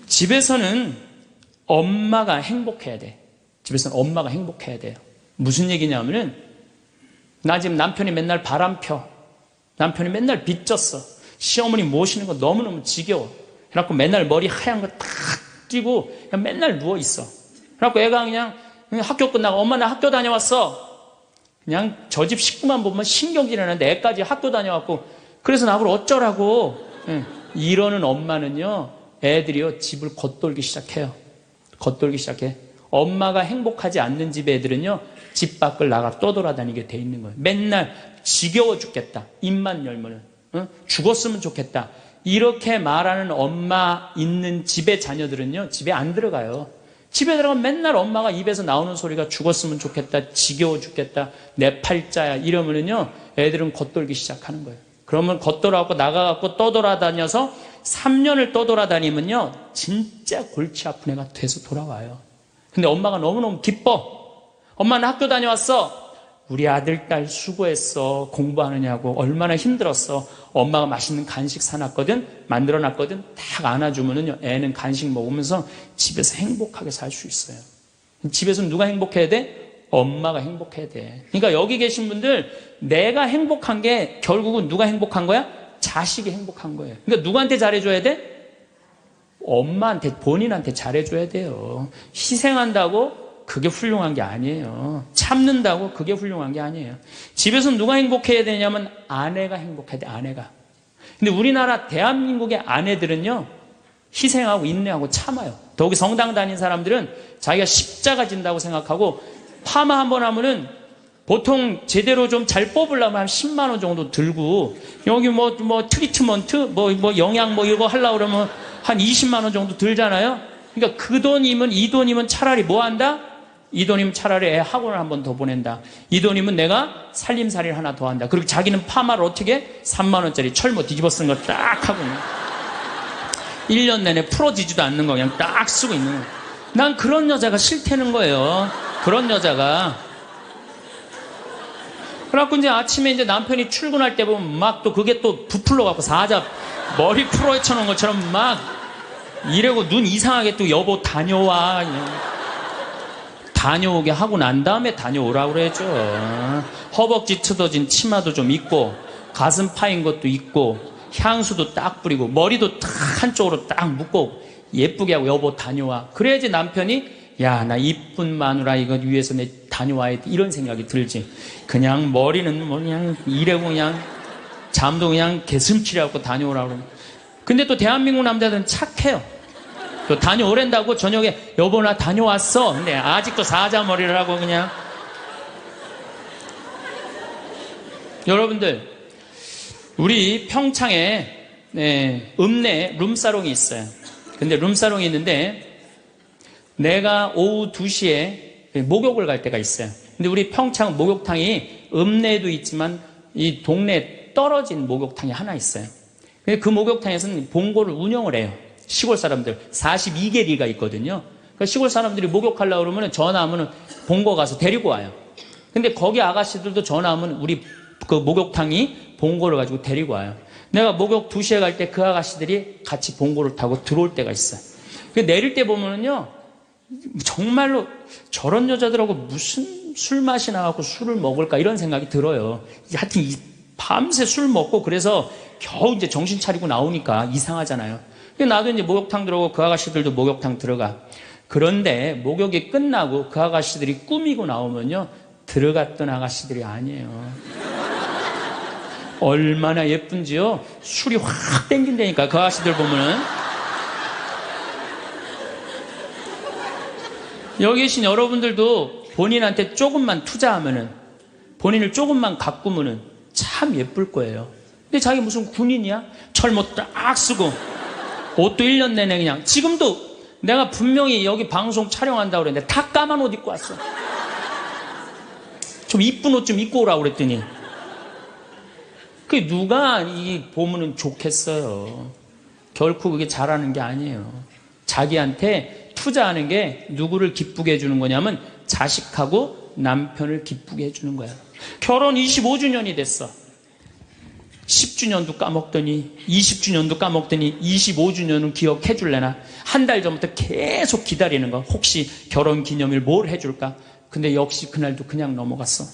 집에서는 엄마가 행복해야 돼. 집에서는 엄마가 행복해야 돼요. 무슨 얘기냐면은, 나 지금 남편이 맨날 바람 펴. 남편이 맨날 빚졌어. 시어머니 모시는 거 너무너무 지겨워. 그래갖고 맨날 머리 하얀 거 탁 끼고 그냥 맨날 누워있어. 그래갖고 애가 그냥 학교 끝나고 엄마 나 학교 다녀왔어. 그냥 저 집 식구만 보면 신경질이 나는데 애까지 학교 다녀왔고 그래서 나보고 어쩌라고. 이러는 엄마는요, 애들이요, 집을 겉돌기 시작해요. 겉돌기 시작해. 엄마가 행복하지 않는 집 애들은요, 집 밖을 나가 떠돌아다니게 돼 있는 거예요. 맨날 지겨워 죽겠다. 입만 열면은. 죽었으면 좋겠다. 이렇게 말하는 엄마 있는 집의 자녀들은요, 집에 안 들어가요. 집에 들어가면 맨날 엄마가 입에서 나오는 소리가 죽었으면 좋겠다, 지겨워 죽겠다, 내 팔자야, 이러면은요, 애들은 겉돌기 시작하는 거예요. 그러면 겉돌아갖고 나가갖고 떠돌아다녀서 3년을 떠돌아다니면요, 진짜 골치 아픈 애가 돼서 돌아와요. 근데 엄마가 너무너무 기뻐. 엄마는 학교 다녀왔어. 우리 아들, 딸 수고했어. 공부하느냐고. 얼마나 힘들었어. 엄마가 맛있는 간식 사놨거든. 만들어놨거든. 딱 안아주면은요, 애는 간식 먹으면서 집에서 행복하게 살 수 있어요. 집에서 누가 행복해야 돼? 엄마가 행복해야 돼. 그러니까 여기 계신 분들, 내가 행복한 게 결국은 누가 행복한 거야? 자식이 행복한 거예요. 그러니까 누구한테 잘해줘야 돼? 엄마한테, 본인한테 잘해줘야 돼요. 희생한다고 그게 훌륭한 게 아니에요. 참는다고 그게 훌륭한 게 아니에요. 집에서 누가 행복해야 되냐면 아내가 행복해야 돼, 아내가. 근데 우리나라 대한민국의 아내들은요, 희생하고 인내하고 참아요. 더욱이 성당 다닌 사람들은 자기가 십자가 진다고 생각하고 파마 한번 하면은 보통 제대로 좀 잘 뽑으려면 한 10만 원 정도 들고 여기 뭐 트리트먼트 뭐 영양 뭐 이거 하려고 그러면 한 20만 원 정도 들잖아요. 그러니까 그 돈이면 이 돈이면 차라리 뭐 한다? 이 돈이면 차라리 애 학원을 한 번 더 보낸다. 이 돈이면 내가 살림살이를 하나 더 한다. 그리고 자기는 파마를 어떻게? 3만 원짜리 철모 뒤집어 쓴 거 딱 하고 1년 내내 풀어지지도 않는 거 그냥 딱 쓰고 있는 거예요. 난 그런 여자가 싫다는 거예요. 그런 여자가. 그래갖고 이제 아침에 이제 남편이 출근할 때 보면 막 또 그게 또 부풀러갖고 사자 머리 풀어헤쳐놓은 것처럼 막 이러고 눈 이상하게 또 여보 다녀와. 다녀오게 하고 난 다음에 다녀오라고 그러죠. 허벅지 트어진 치마도 좀 입고 가슴 파인 것도 입고 향수도 딱 뿌리고 머리도 딱 한쪽으로 딱 묶고 예쁘게 하고 여보 다녀와. 그래야지 남편이 야, 나 이쁜 마누라 이거 위해서 내 다녀와야 돼. 이런 생각이 들지. 그냥 머리는 뭐 그냥 이래고 그냥 잠도 그냥 개슴치레하고 다녀오라고 그러면. 근데 또 대한민국 남자들은 착해요. 또 다녀오랜다고 저녁에 여보 나 다녀왔어. 근데 아직도 사자머리를 하고 그냥. 여러분들 우리 평창에 읍내에 룸사롱이 있어요. 근데 룸사롱이 있는데 내가 오후 2시에 목욕을 갈 때가 있어요. 근데 우리 평창 목욕탕이 읍내에도 있지만 이 동네에 떨어진 목욕탕이 하나 있어요. 근데 그 목욕탕에서는 봉고를 운영을 해요. 시골 사람들 42개리가 있거든요. 그러니까 시골 사람들이 목욕하려고 그러면 전화하면 봉고 가서 데리고 와요. 근데 거기 아가씨들도 전화하면 우리 그 목욕탕이 봉고를 가지고 데리고 와요. 내가 목욕 2시에 갈 때 그 아가씨들이 같이 봉고를 타고 들어올 때가 있어요. 내릴 때 보면은요, 정말로 저런 여자들하고 무슨 술 맛이 나갖고 술을 먹을까 이런 생각이 들어요. 하여튼 밤새 술 먹고 그래서 겨우 이제 정신 차리고 나오니까 이상하잖아요. 나도 이제 목욕탕 들어오고 그 아가씨들도 목욕탕 들어가. 그런데 목욕이 끝나고 그 아가씨들이 꾸미고 나오면요, 들어갔던 아가씨들이 아니에요. 얼마나 예쁜지요. 술이 확 땡긴다니까 그 아가씨들 보면은. 여기 계신 여러분들도 본인한테 조금만 투자하면은, 본인을 조금만 가꾸면은 참 예쁠 거예요. 근데 자기 무슨 군인이야? 철모 딱 쓰고 옷도 1년 내내 그냥. 지금도 내가 분명히 여기 방송 촬영한다고 그랬는데 다 까만 옷 입고 왔어. 좀 이쁜 옷 좀 입고 오라고 그랬더니 그게 누가 이 보면은 좋겠어요. 결코 그게 잘하는 게 아니에요. 자기한테 투자하는 게 누구를 기쁘게 해주는 거냐면 자식하고 남편을 기쁘게 해주는 거야. 결혼 25주년이 됐어. 10주년도 까먹더니 20주년도 까먹더니 25주년은 기억해 줄래나? 한 달 전부터 계속 기다리는 거. 혹시 결혼 기념일 뭘 해줄까? 근데 역시 그날도 그냥 넘어갔어.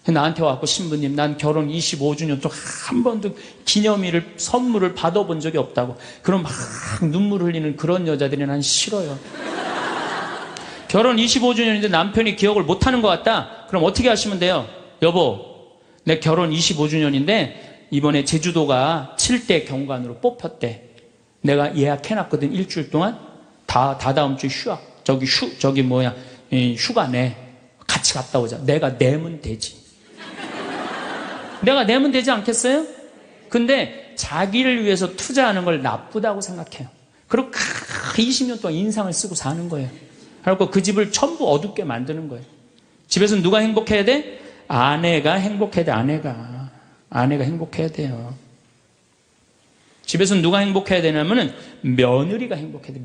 나한테 와갖고 신부님 난 결혼 25주년 또 한 번도 기념일을 선물을 받아본 적이 없다고. 그럼 막 눈물 흘리는 그런 여자들이 난 싫어요. 결혼 25주년인데 남편이 기억을 못하는 것 같다? 그럼 어떻게 하시면 돼요? 여보, 내 결혼 25주년인데 이번에 제주도가 7대 경관으로 뽑혔대. 내가 예약해놨거든. 일주일 동안 다 다음 주 휴학. 휴가 내. 같이 갔다 오자. 내가 내면 되지. 내가 내면 되지 않겠어요? 근데 자기를 위해서 투자하는 걸 나쁘다고 생각해요. 그리고 20년 동안 인상을 쓰고 사는 거예요. 그리고 그 집을 전부 어둡게 만드는 거예요. 집에서 누가 행복해야 돼? 아내가 행복해야 돼. 아내가 행복해야 돼요. 집에서 누가 행복해야 되냐면은 며느리가 행복해야 돼.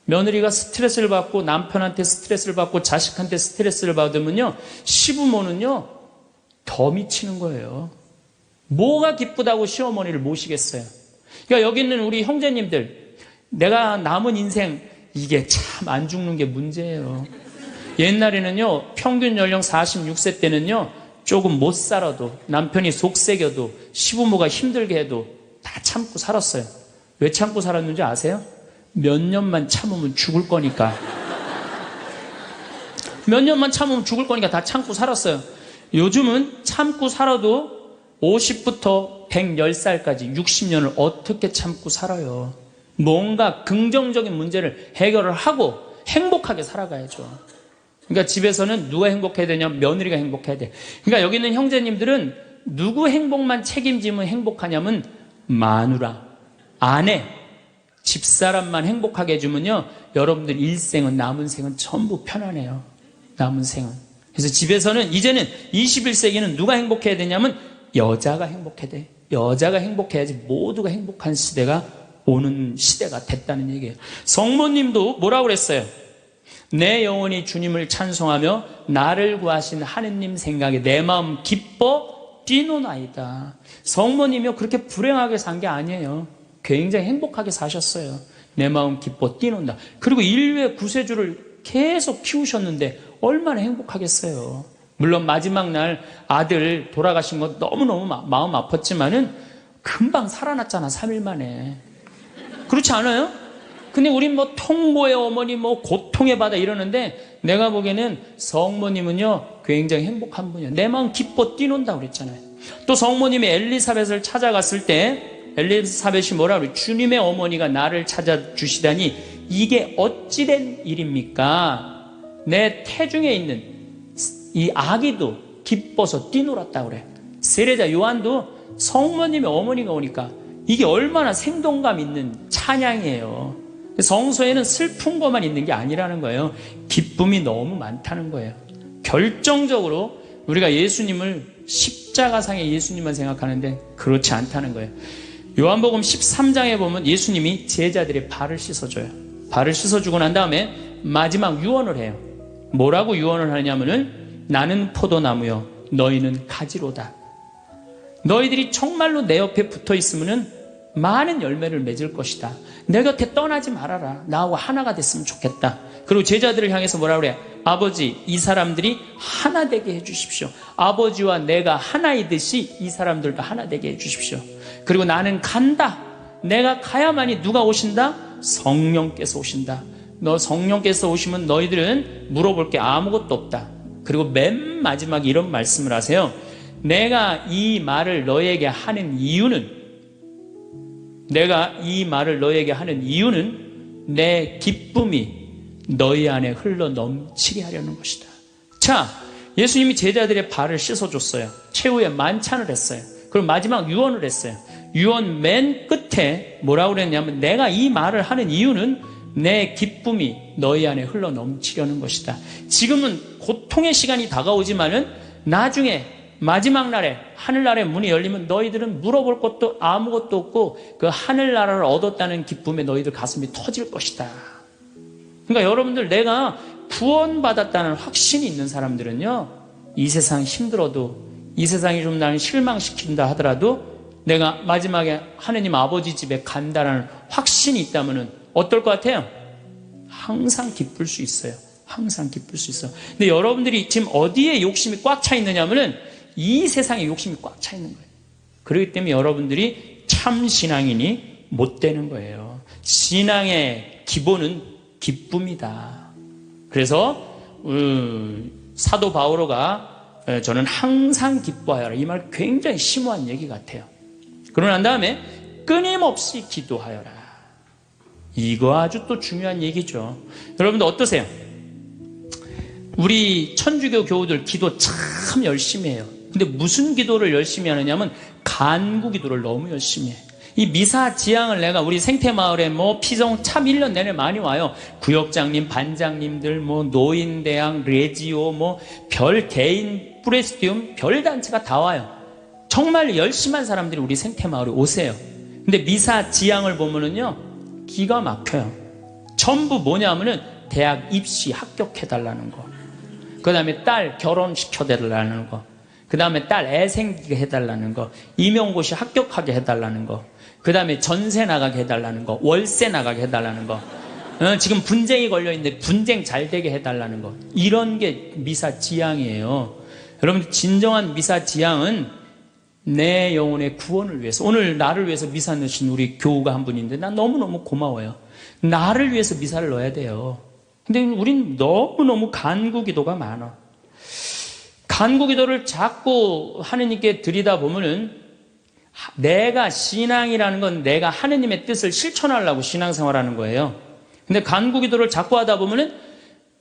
며느리가 스트레스를 받고 남편한테 스트레스를 받고 자식한테 스트레스를 받으면요, 시부모는요 더 미치는 거예요. 뭐가 기쁘다고 시어머니를 모시겠어요. 그러니까 여기 있는 우리 형제님들, 내가 남은 인생 이게 참 안 죽는 게 문제예요. 옛날에는요 평균 연령 46세 때는요 조금 못 살아도, 남편이 속썩여도, 시부모가 힘들게 해도 다 참고 살았어요. 왜 참고 살았는지 아세요? 몇 년만 참으면 죽을 거니까. 몇 년만 참으면 죽을 거니까 다 참고 살았어요. 요즘은 참고 살아도 50부터 110살까지 60년을 어떻게 참고 살아요? 뭔가 긍정적인 문제를 해결을 하고 행복하게 살아가야죠. 그러니까 집에서는 누가 행복해야 되냐면 며느리가 행복해야 돼. 그러니까 여기 있는 형제님들은 누구 행복만 책임지면 행복하냐면 마누라, 아내, 집사람만 행복하게 해주면요 여러분들 일생은, 남은 생은 전부 편안해요. 남은 생은. 그래서 집에서는 이제는 21세기는 누가 행복해야 되냐면 여자가 행복해야 돼. 여자가 행복해야지 모두가 행복한 시대가 오는 시대가 됐다는 얘기예요. 성모님도 뭐라고 그랬어요? 내 영혼이 주님을 찬송하며 나를 구하신 하느님 생각에 내 마음 기뻐 뛰노나이다. 성모님이요 그렇게 불행하게 산 게 아니에요. 굉장히 행복하게 사셨어요. 내 마음 기뻐 뛰논다. 그리고 인류의 구세주를 계속 키우셨는데 얼마나 행복하겠어요. 물론 마지막 날 아들 돌아가신 거 너무너무 마음 아팠지만은 금방 살아났잖아. 3일 만에. 그렇지 않아요? 근데 우린 뭐 통고의 어머니, 뭐 고통의 바다 이러는데 내가 보기에는 성모님은요 굉장히 행복한 분이에요. 내 마음 기뻐 뛰논다 그랬잖아요. 또 성모님이 엘리사벳을 찾아갔을 때 엘리사벳이 뭐라 그래요? 주님의 어머니가 나를 찾아주시다니 이게 어찌된 일입니까? 내 태중에 있는 이 아기도 기뻐서 뛰놀았다고 그래. 세례자 요한도 성모님의 어머니가 오니까 이게 얼마나 생동감 있는 찬양이에요. 성서에는 슬픈 것만 있는 게 아니라는 거예요. 기쁨이 너무 많다는 거예요. 결정적으로 우리가 예수님을 십자가상의 예수님만 생각하는데 그렇지 않다는 거예요. 요한복음 13장에 보면 예수님이 제자들의 발을 씻어줘요. 발을 씻어주고 난 다음에 마지막 유언을 해요. 뭐라고 유언을 하냐면은 나는 포도나무요 너희는 가지로다. 너희들이 정말로 내 옆에 붙어 있으면은 많은 열매를 맺을 것이다. 내 곁에 떠나지 말아라. 나하고 하나가 됐으면 좋겠다. 그리고 제자들을 향해서 뭐라 그래? 아버지, 이 사람들이 하나 되게 해주십시오. 아버지와 내가 하나이듯이 이 사람들도 하나 되게 해주십시오. 그리고 나는 간다. 내가 가야만이 누가 오신다? 성령께서 오신다. 너 성령께서 오시면 너희들은 물어볼 게 아무것도 없다. 그리고 맨 마지막에 이런 말씀을 하세요. 내가 이 말을 너에게 하는 이유는 내 기쁨이 너희 안에 흘러 넘치게 하려는 것이다. 자, 예수님이 제자들의 발을 씻어줬어요. 최후의 만찬을 했어요. 그리고 마지막 유언을 했어요. 유언 맨 끝에 뭐라고 그랬냐면 내가 이 말을 하는 이유는 내 기쁨이 너희 안에 흘러 넘치려는 것이다. 지금은 고통의 시간이 다가오지만은 나중에 마지막 날에 하늘나라의 문이 열리면 너희들은 물어볼 것도 아무것도 없고 그 하늘나라를 얻었다는 기쁨에 너희들 가슴이 터질 것이다. 그러니까 여러분들 내가 구원받았다는 확신이 있는 사람들은요 이 세상 힘들어도 이 세상이 좀 나를 실망시킨다 하더라도 내가 마지막에 하느님 아버지 집에 간다는 확신이 있다면 어떨 것 같아요? 항상 기쁠 수 있어요. 항상 기쁠 수 있어요. 근데 여러분들이 지금 어디에 욕심이 꽉 차 있느냐면은 이 세상에 욕심이 꽉 차 있는 거예요. 그렇기 때문에 여러분들이 참 신앙인이 못 되는 거예요. 신앙의 기본은 기쁨이다. 그래서 사도 바오로가 저는 항상 기뻐하여라 이 말 굉장히 심오한 얘기 같아요. 그러고 난 다음에 끊임없이 기도하여라. 이거 아주 또 중요한 얘기죠. 여러분들 어떠세요? 우리 천주교 교우들 기도 참 열심히 해요. 근데 무슨 기도를 열심히 하느냐면 간구 기도를 너무 열심히 해. 이 미사 지향을 내가 우리 생태마을에 뭐 피성 참 1년 내내 많이 와요. 구역장님, 반장님들, 뭐 노인대학, 레지오, 뭐 별 개인 프레스티움 별 단체가 다 와요. 정말 열심한 사람들이 우리 생태마을에 오세요. 근데 미사 지향을 보면은요 기가 막혀요. 전부 뭐냐면은 대학 입시 합격해달라는 거. 그 다음에 딸 결혼시켜달라는 거. 그 다음에 딸 애 생기게 해달라는 거. 임용고시 합격하게 해달라는 거. 그 다음에 전세 나가게 해달라는 거. 월세 나가게 해달라는 거. 지금 분쟁이 걸려있는데 분쟁 잘 되게 해달라는 거. 이런 게 미사지향이에요. 여러분, 진정한 미사지향은 내 영혼의 구원을 위해서. 오늘 나를 위해서 미사 넣으신 우리 교우가 한 분인데 난 너무너무 고마워요. 나를 위해서 미사를 넣어야 돼요. 근데 우린 너무너무 간구기도가 많아. 간구기도를 자꾸 하느님께 드리다 보면은 내가 신앙이라는 건 내가 하느님의 뜻을 실천하려고 신앙생활하는 거예요. 근데 간구기도를 자꾸 하다 보면은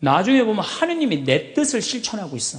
나중에 보면 하느님이 내 뜻을 실천하고 있어.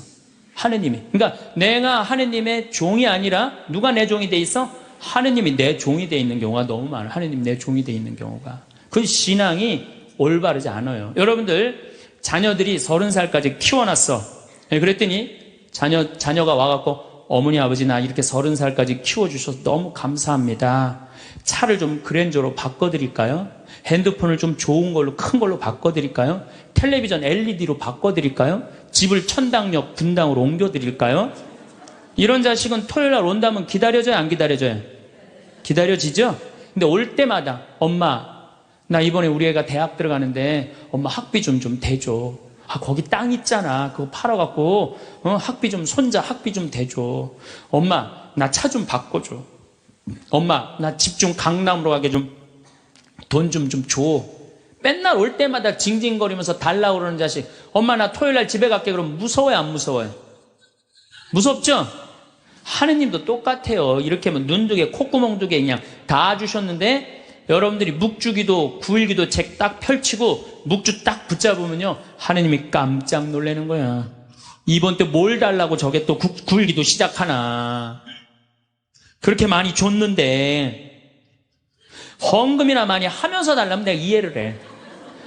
하느님이. 그러니까 내가 하느님의 종이 아니라 누가 내 종이 돼 있어? 하느님이 내 종이 돼 있는 경우가 너무 많아. 하느님이 내 종이 돼 있는 경우가. 그 신앙이 올바르지 않아요. 여러분들 자녀들이 30살까지 키워놨어. 그랬더니 자녀가 와갖고 어머니 아버지 나 이렇게 30살까지 키워주셔서 너무 감사합니다. 차를 좀 그랜저로 바꿔드릴까요? 핸드폰을 좀 좋은 걸로 큰 걸로 바꿔드릴까요? 텔레비전 LED로 바꿔드릴까요? 집을 천당역 분당으로 옮겨드릴까요? 이런 자식은 토요일날 온다면 기다려져요? 안 기다려져요? 기다려지죠? 근데 올 때마다 엄마 나 이번에 우리 애가 대학 들어가는데 엄마 학비 좀 대줘. 거기 땅 있잖아. 그거 팔아갖고 학비 좀 손자 학비 좀 대줘. 엄마 나 차 좀 바꿔줘. 엄마 나 집 좀 강남으로 가게 좀 돈 좀 줘. 맨날 올 때마다 징징거리면서 달라고 그러는 자식. 엄마 나 토요일날 집에 갈게. 그럼 무서워요 안 무서워요? 무섭죠? 하느님도 똑같아요. 이렇게 하면 눈 두 개 콧구멍 두 개 그냥 다 주셨는데 여러분들이 묵주기도 9일기도 책 딱 펼치고 묵주 딱 붙잡으면요 하느님이 깜짝 놀라는 거야. 이번 때 뭘 달라고 저게 또 9일기도 시작하나. 그렇게 많이 줬는데 헌금이나 많이 하면서 달라면 내가 이해를 해.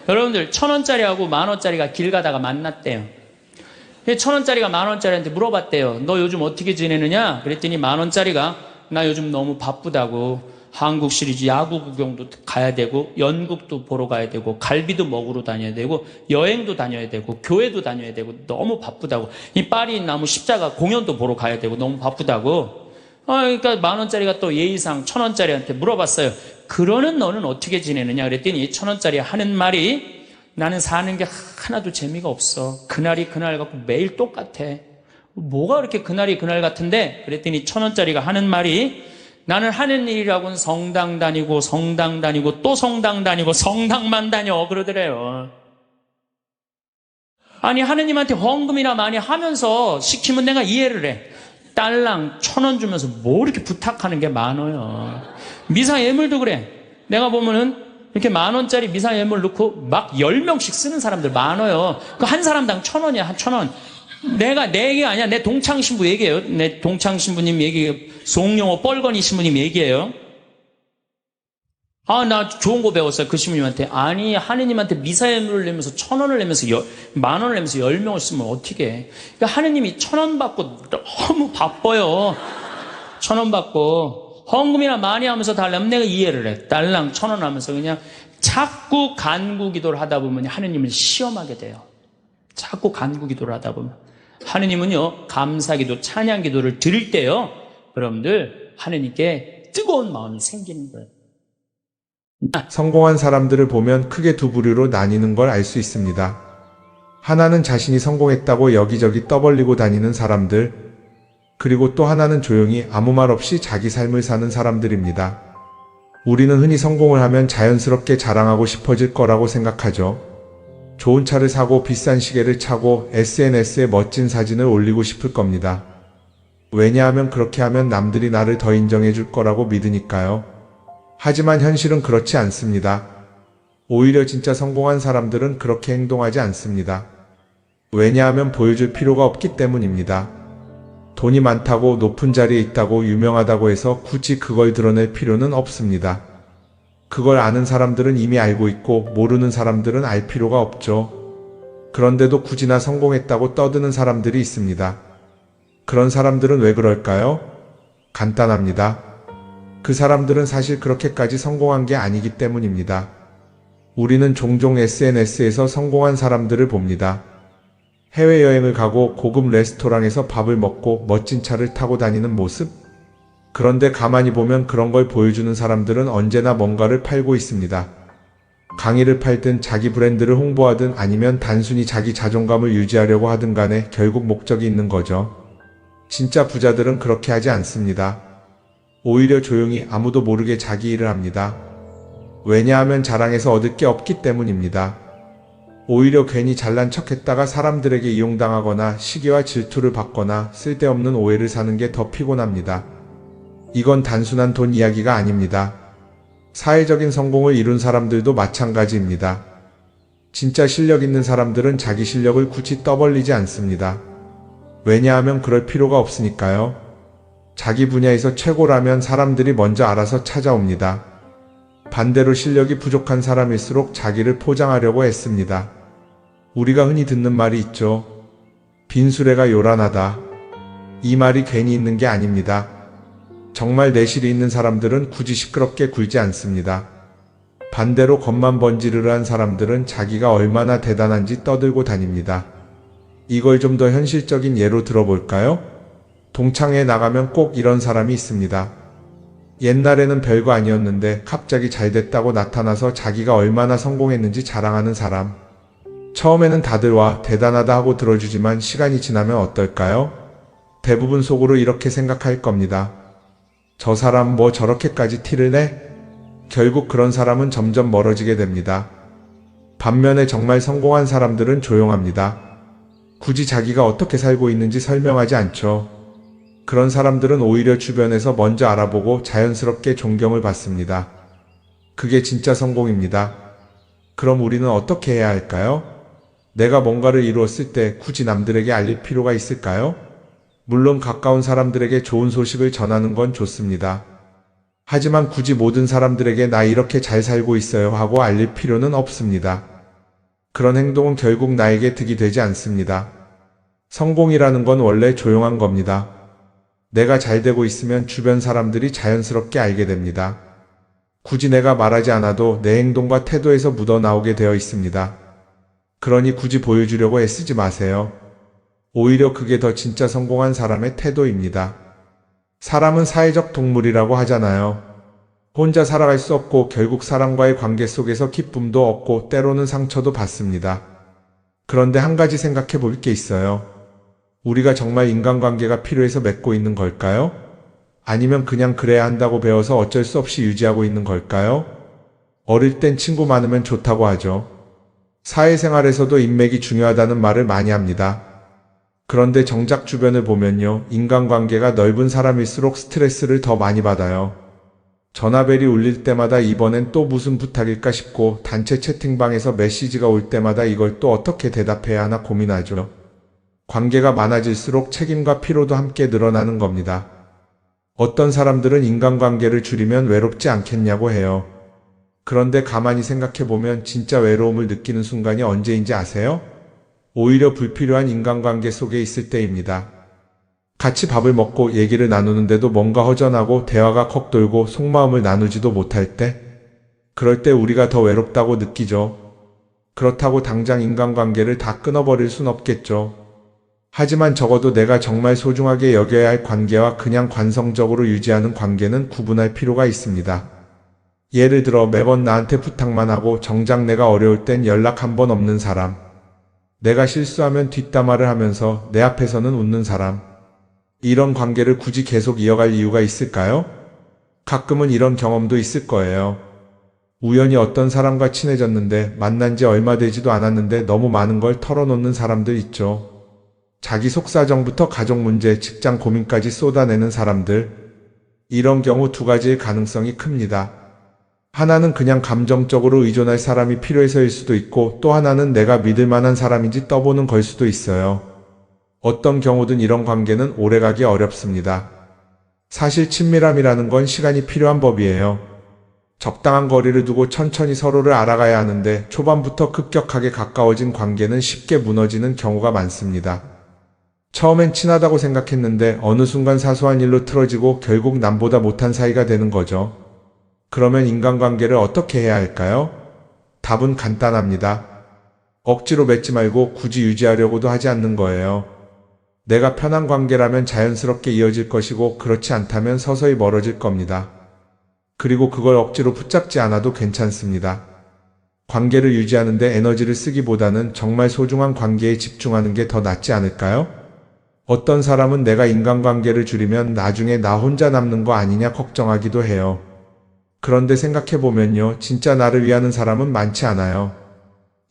여러분들 1,000원짜리하고 10,000원짜리가 길 가다가 만났대요. 1,000원짜리가 10,000원짜리한테 물어봤대요. 너 요즘 어떻게 지내느냐? 그랬더니 10,000원짜리가 나 요즘 너무 바쁘다고 한국 시리즈 야구 구경도 가야 되고 연극도 보러 가야 되고 갈비도 먹으러 다녀야 되고 여행도 다녀야 되고 교회도 다녀야 되고 너무 바쁘다고. 이 파리 나무 십자가 공연도 보러 가야 되고 너무 바쁘다고. 그러니까 10,000원짜리가 또 예의상 1,000원짜리한테 물어봤어요. 그러는 너는 어떻게 지내느냐 그랬더니 1,000원짜리 하는 말이 나는 사는 게 하나도 재미가 없어. 그날이 그날 같고 매일 똑같아. 뭐가 그렇게 그날이 그날 같은데? 그랬더니 1,000원짜리가 하는 말이 나는 하는 일이라고는 성당 다니고 또 성당 다니고 성당만 다녀 그러더래요. 아니 하느님한테 헌금이나 많이 하면서 시키면 내가 이해를 해. 딸랑 1,000원 주면서 뭐 이렇게 부탁하는 게 많아요. 미사 예물도 그래. 내가 보면은 이렇게 10,000원짜리 미사 예물 넣고 막 10명씩 쓰는 사람들 많아요. 그 한 사람당 1,000원이야. 한 1,000원. 내 얘기가 아니야. 내 동창신부 얘기예요. 내 동창신부님 얘기, 송영호 뻘건이 신부님 얘기예요. 나 좋은 거 배웠어요. 그 신부님한테. 아니, 하느님한테 미사예물을 내면서 1,000원을 내면서 10,000원을 내면서 10명을 쓰면 어떻게 해. 그러니까 하느님이 1,000원 받고 너무 바빠요. 1,000원 받고. 헌금이나 많이 하면서 달라면 내가 이해를 해. 딸랑 1,000원 하면서 그냥 자꾸 간구 기도를 하다 보면 하느님을 시험하게 돼요. 자꾸 간구 기도를 하다 보면. 하느님은요, 감사기도, 찬양기도를 드릴 때요, 여러분들, 하느님께 뜨거운 마음이 생기는 거예요. 성공한 사람들을 보면 크게 두 부류로 나뉘는 걸 알 수 있습니다. 하나는 자신이 성공했다고 여기저기 떠벌리고 다니는 사람들, 그리고 또 하나는 조용히 아무 말 없이 자기 삶을 사는 사람들입니다. 우리는 흔히 성공을 하면 자연스럽게 자랑하고 싶어질 거라고 생각하죠. 좋은 차를 사고 비싼 시계를 차고 SNS에 멋진 사진을 올리고 싶을 겁니다. 왜냐하면 그렇게 하면 남들이 나를 더 인정해 줄 거라고 믿으니까요. 하지만 현실은 그렇지 않습니다. 오히려 진짜 성공한 사람들은 그렇게 행동하지 않습니다. 왜냐하면 보여줄 필요가 없기 때문입니다. 돈이 많다고 높은 자리에 있다고 유명하다고 해서 굳이 그걸 드러낼 필요는 없습니다. 그걸 아는 사람들은 이미 알고 있고 모르는 사람들은 알 필요가 없죠. 그런데도 굳이나 성공했다고 떠드는 사람들이 있습니다. 그런 사람들은 왜 그럴까요? 간단합니다. 그 사람들은 사실 그렇게까지 성공한 게 아니기 때문입니다. 우리는 종종 SNS에서 성공한 사람들을 봅니다. 해외여행을 가고 고급 레스토랑에서 밥을 먹고 멋진 차를 타고 다니는 모습? 그런데 가만히 보면 그런 걸 보여주는 사람들은 언제나 뭔가를 팔고 있습니다. 강의를 팔든 자기 브랜드를 홍보하든 아니면 단순히 자기 자존감을 유지하려고 하든 간에 결국 목적이 있는 거죠. 진짜 부자들은 그렇게 하지 않습니다. 오히려 조용히 아무도 모르게 자기 일을 합니다. 왜냐하면 자랑해서 얻을 게 없기 때문입니다. 오히려 괜히 잘난 척했다가 사람들에게 이용당하거나 시기와 질투를 받거나 쓸데없는 오해를 사는 게 더 피곤합니다. 이건 단순한 돈 이야기가 아닙니다. 사회적인 성공을 이룬 사람들도 마찬가지입니다. 진짜 실력 있는 사람들은 자기 실력을 굳이 떠벌리지 않습니다. 왜냐하면 그럴 필요가 없으니까요. 자기 분야에서 최고라면 사람들이 먼저 알아서 찾아옵니다. 반대로 실력이 부족한 사람일수록 자기를 포장하려고 애씁니다. 우리가 흔히 듣는 말이 있죠. 빈수레가 요란하다. 이 말이 괜히 있는 게 아닙니다. 정말 내실이 있는 사람들은 굳이 시끄럽게 굴지 않습니다. 반대로 겉만 번지르르한 사람들은 자기가 얼마나 대단한지 떠들고 다닙니다. 이걸 좀 더 현실적인 예로 들어볼까요? 동창회에 나가면 꼭 이런 사람이 있습니다. 옛날에는 별거 아니었는데 갑자기 잘 됐다고 나타나서 자기가 얼마나 성공했는지 자랑하는 사람. 처음에는 다들 와 대단하다 하고 들어주지만 시간이 지나면 어떨까요? 대부분 속으로 이렇게 생각할 겁니다. 저 사람 뭐 저렇게까지 티를 내? 결국 그런 사람은 점점 멀어지게 됩니다. 반면에 정말 성공한 사람들은 조용합니다. 굳이 자기가 어떻게 살고 있는지 설명하지 않죠. 그런 사람들은 오히려 주변에서 먼저 알아보고 자연스럽게 존경을 받습니다. 그게 진짜 성공입니다. 그럼 우리는 어떻게 해야 할까요? 내가 뭔가를 이루었을 때 굳이 남들에게 알릴 필요가 있을까요? 물론 가까운 사람들에게 좋은 소식을 전하는 건 좋습니다. 하지만 굳이 모든 사람들에게 나 이렇게 잘 살고 있어요 하고 알릴 필요는 없습니다. 그런 행동은 결국 나에게 득이 되지 않습니다. 성공이라는 건 원래 조용한 겁니다. 내가 잘 되고 있으면 주변 사람들이 자연스럽게 알게 됩니다. 굳이 내가 말하지 않아도 내 행동과 태도에서 묻어나오게 되어 있습니다. 그러니 굳이 보여주려고 애쓰지 마세요. 오히려 그게 더 진짜 성공한 사람의 태도입니다. 사람은 사회적 동물이라고 하잖아요. 혼자 살아갈 수 없고 결국 사람과의 관계 속에서 기쁨도 얻고 때로는 상처도 받습니다. 그런데 한 가지 생각해 볼 게 있어요. 우리가 정말 인간관계가 필요해서 맺고 있는 걸까요? 아니면 그냥 그래야 한다고 배워서 어쩔 수 없이 유지하고 있는 걸까요? 어릴 땐 친구 많으면 좋다고 하죠. 사회생활에서도 인맥이 중요하다는 말을 많이 합니다. 그런데 정작 주변을 보면요. 인간관계가 넓은 사람일수록 스트레스를 더 많이 받아요. 전화벨이 울릴 때마다 이번엔 또 무슨 부탁일까 싶고 단체 채팅방에서 메시지가 올 때마다 이걸 또 어떻게 대답해야 하나 고민하죠. 관계가 많아질수록 책임과 피로도 함께 늘어나는 겁니다. 어떤 사람들은 인간관계를 줄이면 외롭지 않겠냐고 해요. 그런데 가만히 생각해보면 진짜 외로움을 느끼는 순간이 언제인지 아세요? 오히려 불필요한 인간관계 속에 있을 때입니다. 같이 밥을 먹고 얘기를 나누는데도 뭔가 허전하고 대화가 컥 돌고 속마음을 나누지도 못할 때, 그럴 때 우리가 더 외롭다고 느끼죠. 그렇다고 당장 인간관계를 다 끊어버릴 순 없겠죠. 하지만 적어도 내가 정말 소중하게 여겨야 할 관계와 그냥 관성적으로 유지하는 관계는 구분할 필요가 있습니다. 예를 들어 매번 나한테 부탁만 하고 정작 내가 어려울 땐 연락 한 번 없는 사람. 내가 실수하면 뒷담화를 하면서 내 앞에서는 웃는 사람. 이런 관계를 굳이 계속 이어갈 이유가 있을까요? 가끔은 이런 경험도 있을 거예요. 우연히 어떤 사람과 친해졌는데 만난 지 얼마 되지도 않았는데 너무 많은 걸 털어놓는 사람들 있죠. 자기 속사정부터 가족 문제, 직장 고민까지 쏟아내는 사람들. 이런 경우 두 가지의 가능성이 큽니다. 하나는 그냥 감정적으로 의존할 사람이 필요해서일 수도 있고 또 하나는 내가 믿을 만한 사람인지 떠보는 걸 수도 있어요. 어떤 경우든 이런 관계는 오래가기 어렵습니다. 사실 친밀함이라는 건 시간이 필요한 법이에요. 적당한 거리를 두고 천천히 서로를 알아가야 하는데 초반부터 급격하게 가까워진 관계는 쉽게 무너지는 경우가 많습니다. 처음엔 친하다고 생각했는데 어느 순간 사소한 일로 틀어지고 결국 남보다 못한 사이가 되는 거죠. 그러면 인간관계를 어떻게 해야 할까요? 답은 간단합니다. 억지로 맺지 말고 굳이 유지하려고도 하지 않는 거예요. 내가 편한 관계라면 자연스럽게 이어질 것이고 그렇지 않다면 서서히 멀어질 겁니다. 그리고 그걸 억지로 붙잡지 않아도 괜찮습니다. 관계를 유지하는데 에너지를 쓰기보다는 정말 소중한 관계에 집중하는 게 더 낫지 않을까요? 어떤 사람은 내가 인간관계를 줄이면 나중에 나 혼자 남는 거 아니냐 걱정하기도 해요. 그런데 생각해보면요, 진짜 나를 위하는 사람은 많지 않아요.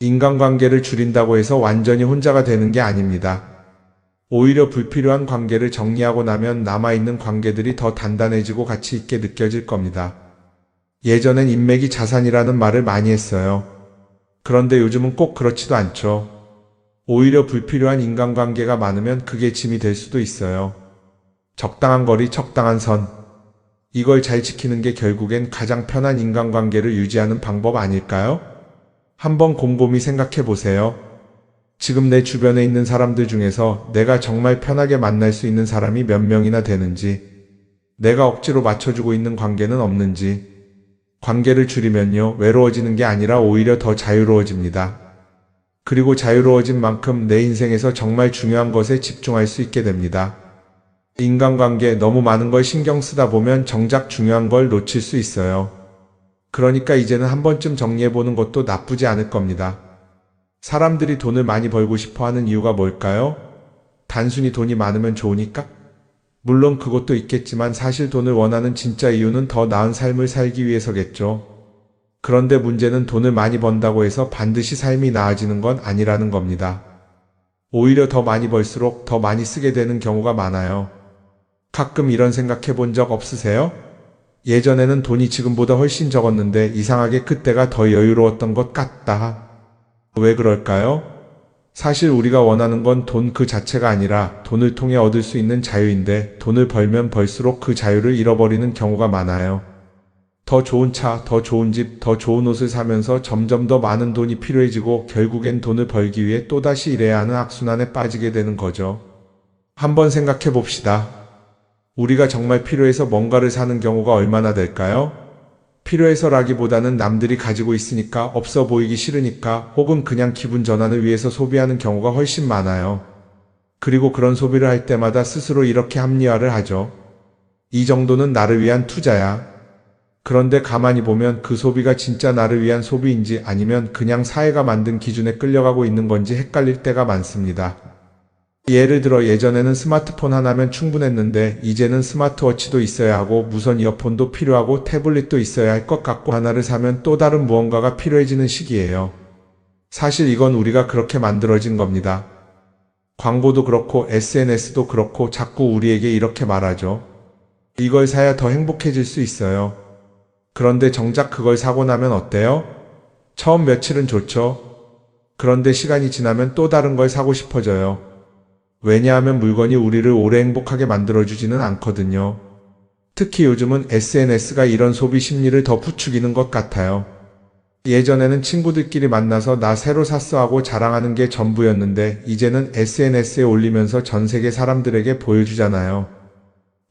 인간관계를 줄인다고 해서 완전히 혼자가 되는 게 아닙니다. 오히려 불필요한 관계를 정리하고 나면 남아있는 관계들이 더 단단해지고 가치 있게 느껴질 겁니다. 예전엔 인맥이 자산이라는 말을 많이 했어요. 그런데 요즘은 꼭 그렇지도 않죠. 오히려 불필요한 인간관계가 많으면 그게 짐이 될 수도 있어요. 적당한 거리, 적당한 선. 이걸 잘 지키는 게 결국엔 가장 편한 인간관계를 유지하는 방법 아닐까요? 한번 곰곰이 생각해 보세요. 지금 내 주변에 있는 사람들 중에서 내가 정말 편하게 만날 수 있는 사람이 몇 명이나 되는지, 내가 억지로 맞춰주고 있는 관계는 없는지. 관계를 줄이면요, 외로워지는 게 아니라 오히려 더 자유로워집니다. 그리고 자유로워진 만큼 내 인생에서 정말 중요한 것에 집중할 수 있게 됩니다. 인간관계 너무 많은 걸 신경 쓰다 보면 정작 중요한 걸 놓칠 수 있어요. 그러니까 이제는 한 번쯤 정리해보는 것도 나쁘지 않을 겁니다. 사람들이 돈을 많이 벌고 싶어 하는 이유가 뭘까요? 단순히 돈이 많으면 좋으니까? 물론 그것도 있겠지만 사실 돈을 원하는 진짜 이유는 더 나은 삶을 살기 위해서겠죠. 그런데 문제는 돈을 많이 번다고 해서 반드시 삶이 나아지는 건 아니라는 겁니다. 오히려 더 많이 벌수록 더 많이 쓰게 되는 경우가 많아요. 가끔 이런 생각해 본 적 없으세요? 예전에는 돈이 지금보다 훨씬 적었는데 이상하게 그때가 더 여유로웠던 것 같다. 왜 그럴까요? 사실 우리가 원하는 건 돈 그 자체가 아니라 돈을 통해 얻을 수 있는 자유인데 돈을 벌면 벌수록 그 자유를 잃어버리는 경우가 많아요. 더 좋은 차, 더 좋은 집, 더 좋은 옷을 사면서 점점 더 많은 돈이 필요해지고 결국엔 돈을 벌기 위해 또다시 일해야 하는 악순환에 빠지게 되는 거죠. 한번 생각해 봅시다. 우리가 정말 필요해서 뭔가를 사는 경우가 얼마나 될까요? 필요해서라기보다는 남들이 가지고 있으니까, 없어 보이기 싫으니까, 혹은 그냥 기분 전환을 위해서 소비하는 경우가 훨씬 많아요. 그리고 그런 소비를 할 때마다 스스로 이렇게 합리화를 하죠. 이 정도는 나를 위한 투자야. 그런데 가만히 보면 그 소비가 진짜 나를 위한 소비인지 아니면 그냥 사회가 만든 기준에 끌려가고 있는 건지 헷갈릴 때가 많습니다. 예를 들어 예전에는 스마트폰 하나면 충분했는데 이제는 스마트워치도 있어야 하고 무선 이어폰도 필요하고 태블릿도 있어야 할 것 같고 하나를 사면 또 다른 무언가가 필요해지는 시기예요. 사실 이건 우리가 그렇게 만들어진 겁니다. 광고도 그렇고 SNS도 그렇고 자꾸 우리에게 이렇게 말하죠. 이걸 사야 더 행복해질 수 있어요. 그런데 정작 그걸 사고 나면 어때요? 처음 며칠은 좋죠. 그런데 시간이 지나면 또 다른 걸 사고 싶어져요. 왜냐하면 물건이 우리를 오래 행복하게 만들어주지는 않거든요. 특히 요즘은 SNS가 이런 소비 심리를 더 부추기는 것 같아요. 예전에는 친구들끼리 만나서 나 새로 샀어 하고 자랑하는 게 전부였는데 이제는 SNS에 올리면서 전 세계 사람들에게 보여주잖아요.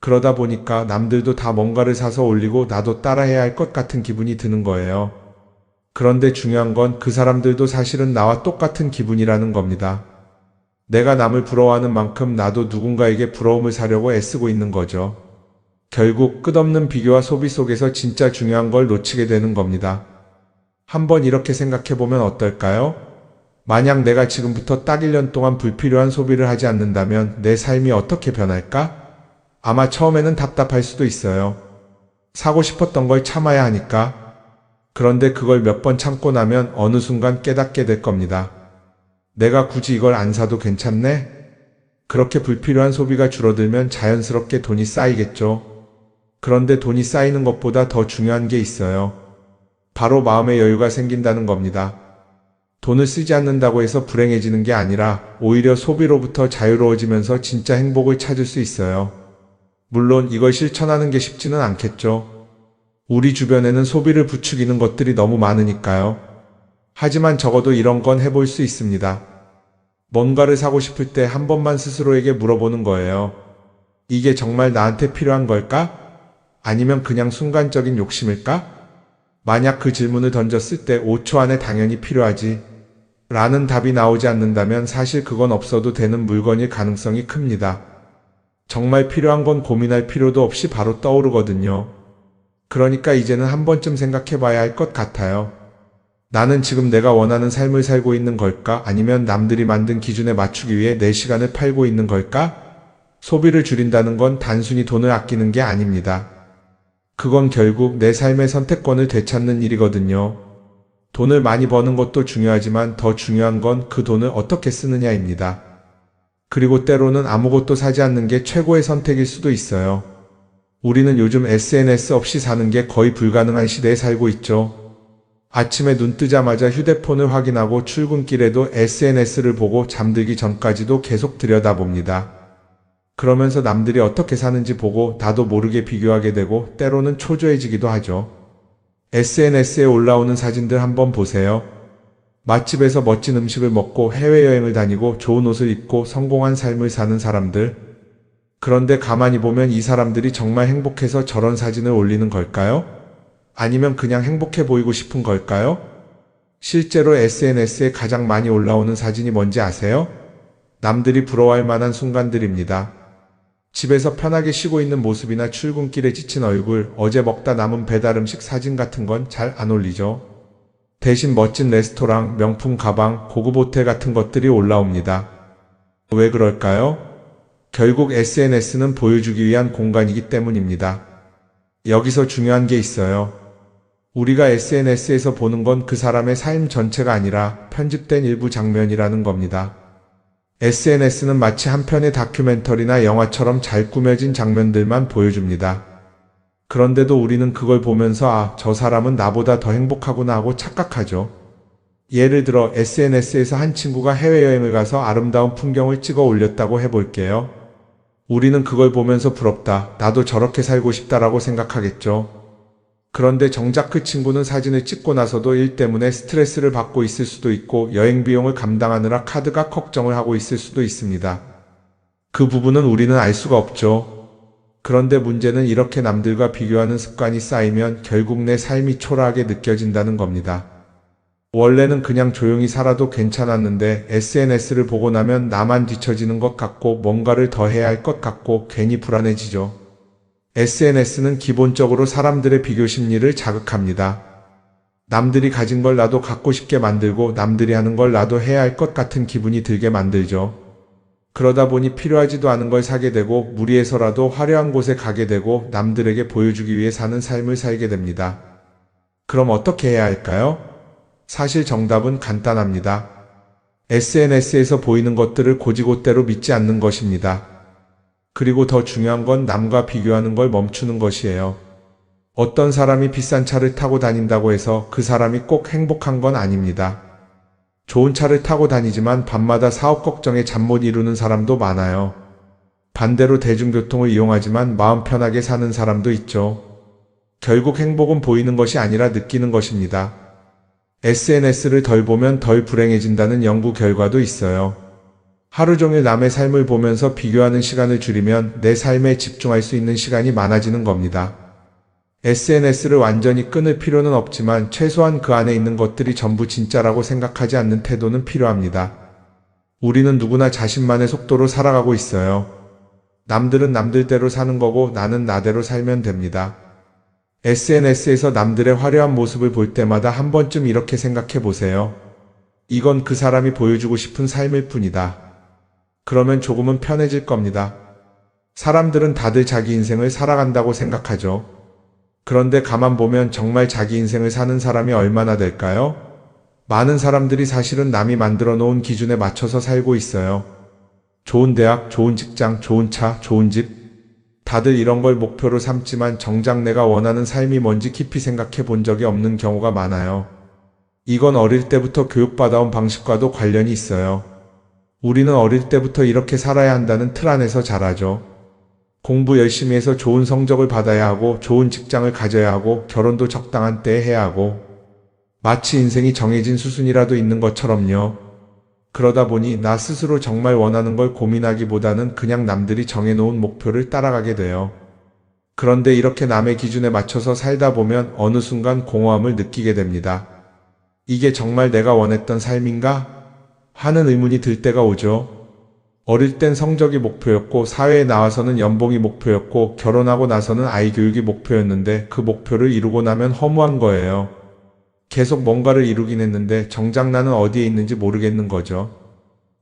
그러다 보니까 남들도 다 뭔가를 사서 올리고 나도 따라해야 할 것 같은 기분이 드는 거예요. 그런데 중요한 건 그 사람들도 사실은 나와 똑같은 기분이라는 겁니다. 내가 남을 부러워하는 만큼 나도 누군가에게 부러움을 사려고 애쓰고 있는 거죠. 결국 끝없는 비교와 소비 속에서 진짜 중요한 걸 놓치게 되는 겁니다. 한번 이렇게 생각해보면 어떨까요? 만약 내가 지금부터 딱 1년 동안 불필요한 소비를 하지 않는다면 내 삶이 어떻게 변할까? 아마 처음에는 답답할 수도 있어요. 사고 싶었던 걸 참아야 하니까. 그런데 그걸 몇 번 참고 나면 어느 순간 깨닫게 될 겁니다. 내가 굳이 이걸 안 사도 괜찮네? 그렇게 불필요한 소비가 줄어들면 자연스럽게 돈이 쌓이겠죠. 그런데 돈이 쌓이는 것보다 더 중요한 게 있어요. 바로 마음의 여유가 생긴다는 겁니다. 돈을 쓰지 않는다고 해서 불행해지는 게 아니라 오히려 소비로부터 자유로워지면서 진짜 행복을 찾을 수 있어요. 물론 이걸 실천하는 게 쉽지는 않겠죠. 우리 주변에는 소비를 부추기는 것들이 너무 많으니까요. 하지만 적어도 이런 건 해볼 수 있습니다. 뭔가를 사고 싶을 때 한 번만 스스로에게 물어보는 거예요. 이게 정말 나한테 필요한 걸까? 아니면 그냥 순간적인 욕심일까? 만약 그 질문을 던졌을 때 5초 안에 당연히 필요하지 라는 답이 나오지 않는다면 사실 그건 없어도 되는 물건일 가능성이 큽니다. 정말 필요한 건 고민할 필요도 없이 바로 떠오르거든요. 그러니까 이제는 한 번쯤 생각해 봐야 할 것 같아요. 나는 지금 내가 원하는 삶을 살고 있는 걸까? 아니면 남들이 만든 기준에 맞추기 위해 내 시간을 팔고 있는 걸까? 소비를 줄인다는 건 단순히 돈을 아끼는 게 아닙니다. 그건 결국 내 삶의 선택권을 되찾는 일이거든요. 돈을 많이 버는 것도 중요하지만 더 중요한 건 그 돈을 어떻게 쓰느냐입니다. 그리고 때로는 아무것도 사지 않는 게 최고의 선택일 수도 있어요. 우리는 요즘 SNS 없이 사는 게 거의 불가능한 시대에 살고 있죠. 아침에 눈 뜨자마자 휴대폰을 확인하고 출근길에도 SNS를 보고 잠들기 전까지도 계속 들여다봅니다. 그러면서 남들이 어떻게 사는지 보고 나도 모르게 비교하게 되고 때로는 초조해지기도 하죠. SNS에 올라오는 사진들 한번 보세요. 맛집에서 멋진 음식을 먹고 해외여행을 다니고 좋은 옷을 입고 성공한 삶을 사는 사람들. 그런데 가만히 보면 이 사람들이 정말 행복해서 저런 사진을 올리는 걸까요? 아니면 그냥 행복해 보이고 싶은 걸까요? 실제로 SNS에 가장 많이 올라오는 사진이 뭔지 아세요? 남들이 부러워할 만한 순간들입니다. 집에서 편하게 쉬고 있는 모습이나 출근길에 지친 얼굴, 어제 먹다 남은 배달 음식 사진 같은 건 잘 안 올리죠. 대신 멋진 레스토랑, 명품 가방, 고급 호텔 같은 것들이 올라옵니다. 왜 그럴까요? 결국 SNS는 보여주기 위한 공간이기 때문입니다. 여기서 중요한 게 있어요. 우리가 SNS에서 보는 건 그 사람의 삶 전체가 아니라 편집된 일부 장면이라는 겁니다. SNS는 마치 한 편의 다큐멘터리나 영화처럼 잘 꾸며진 장면들만 보여줍니다. 그런데도 우리는 그걸 보면서 아, 저 사람은 나보다 더 행복하구나 하고 착각하죠. 예를 들어 SNS에서 한 친구가 해외여행을 가서 아름다운 풍경을 찍어 올렸다고 해볼게요. 우리는 그걸 보면서 부럽다, 나도 저렇게 살고 싶다라고 생각하겠죠. 그런데 정작 그 친구는 사진을 찍고 나서도 일 때문에 스트레스를 받고 있을 수도 있고 여행 비용을 감당하느라 카드가 걱정을 하고 있을 수도 있습니다. 그 부분은 우리는 알 수가 없죠. 그런데 문제는 이렇게 남들과 비교하는 습관이 쌓이면 결국 내 삶이 초라하게 느껴진다는 겁니다. 원래는 그냥 조용히 살아도 괜찮았는데 SNS를 보고 나면 나만 뒤처지는 것 같고 뭔가를 더 해야 할 것 같고 괜히 불안해지죠. SNS는 기본적으로 사람들의 비교 심리를 자극합니다. 남들이 가진 걸 나도 갖고 싶게 만들고 남들이 하는 걸 나도 해야 할 것 같은 기분이 들게 만들죠. 그러다 보니 필요하지도 않은 걸 사게 되고 무리해서라도 화려한 곳에 가게 되고 남들에게 보여주기 위해 사는 삶을 살게 됩니다. 그럼 어떻게 해야 할까요? 사실 정답은 간단합니다. SNS에서 보이는 것들을 곧이곧대로 믿지 않는 것입니다. 그리고 더 중요한 건 남과 비교하는 걸 멈추는 것이에요. 어떤 사람이 비싼 차를 타고 다닌다고 해서 그 사람이 꼭 행복한 건 아닙니다. 좋은 차를 타고 다니지만 밤마다 사업 걱정에 잠 못 이루는 사람도 많아요. 반대로 대중교통을 이용하지만 마음 편하게 사는 사람도 있죠. 결국 행복은 보이는 것이 아니라 느끼는 것입니다. SNS를 덜 보면 덜 불행해진다는 연구 결과도 있어요. 하루 종일 남의 삶을 보면서 비교하는 시간을 줄이면 내 삶에 집중할 수 있는 시간이 많아지는 겁니다. SNS를 완전히 끊을 필요는 없지만 최소한 그 안에 있는 것들이 전부 진짜라고 생각하지 않는 태도는 필요합니다. 우리는 누구나 자신만의 속도로 살아가고 있어요. 남들은 남들대로 사는 거고 나는 나대로 살면 됩니다. SNS에서 남들의 화려한 모습을 볼 때마다 한 번쯤 이렇게 생각해 보세요. 이건 그 사람이 보여주고 싶은 삶일 뿐이다. 그러면 조금은 편해질 겁니다. 사람들은 다들 자기 인생을 살아간다고 생각하죠. 그런데 가만 보면 정말 자기 인생을 사는 사람이 얼마나 될까요? 많은 사람들이 사실은 남이 만들어 놓은 기준에 맞춰서 살고 있어요. 좋은 대학, 좋은 직장, 좋은 차, 좋은 집. 다들 이런 걸 목표로 삼지만 정작 내가 원하는 삶이 뭔지 깊이 생각해 본 적이 없는 경우가 많아요. 이건 어릴 때부터 교육받아온 방식과도 관련이 있어요. 우리는 어릴 때부터 이렇게 살아야 한다는 틀 안에서 자라죠. 공부 열심히 해서 좋은 성적을 받아야 하고 좋은 직장을 가져야 하고 결혼도 적당한 때에 해야 하고 마치 인생이 정해진 수순이라도 있는 것처럼요. 그러다 보니 나 스스로 정말 원하는 걸 고민하기보다는 그냥 남들이 정해놓은 목표를 따라가게 돼요. 그런데 이렇게 남의 기준에 맞춰서 살다 보면 어느 순간 공허함을 느끼게 됩니다. 이게 정말 내가 원했던 삶인가? 하는 의문이 들 때가 오죠. 어릴 땐 성적이 목표였고, 사회에 나와서는 연봉이 목표였고, 결혼하고 나서는 아이 교육이 목표였는데 그 목표를 이루고 나면 허무한 거예요. 계속 뭔가를 이루긴 했는데 정작 나는 어디에 있는지 모르겠는 거죠.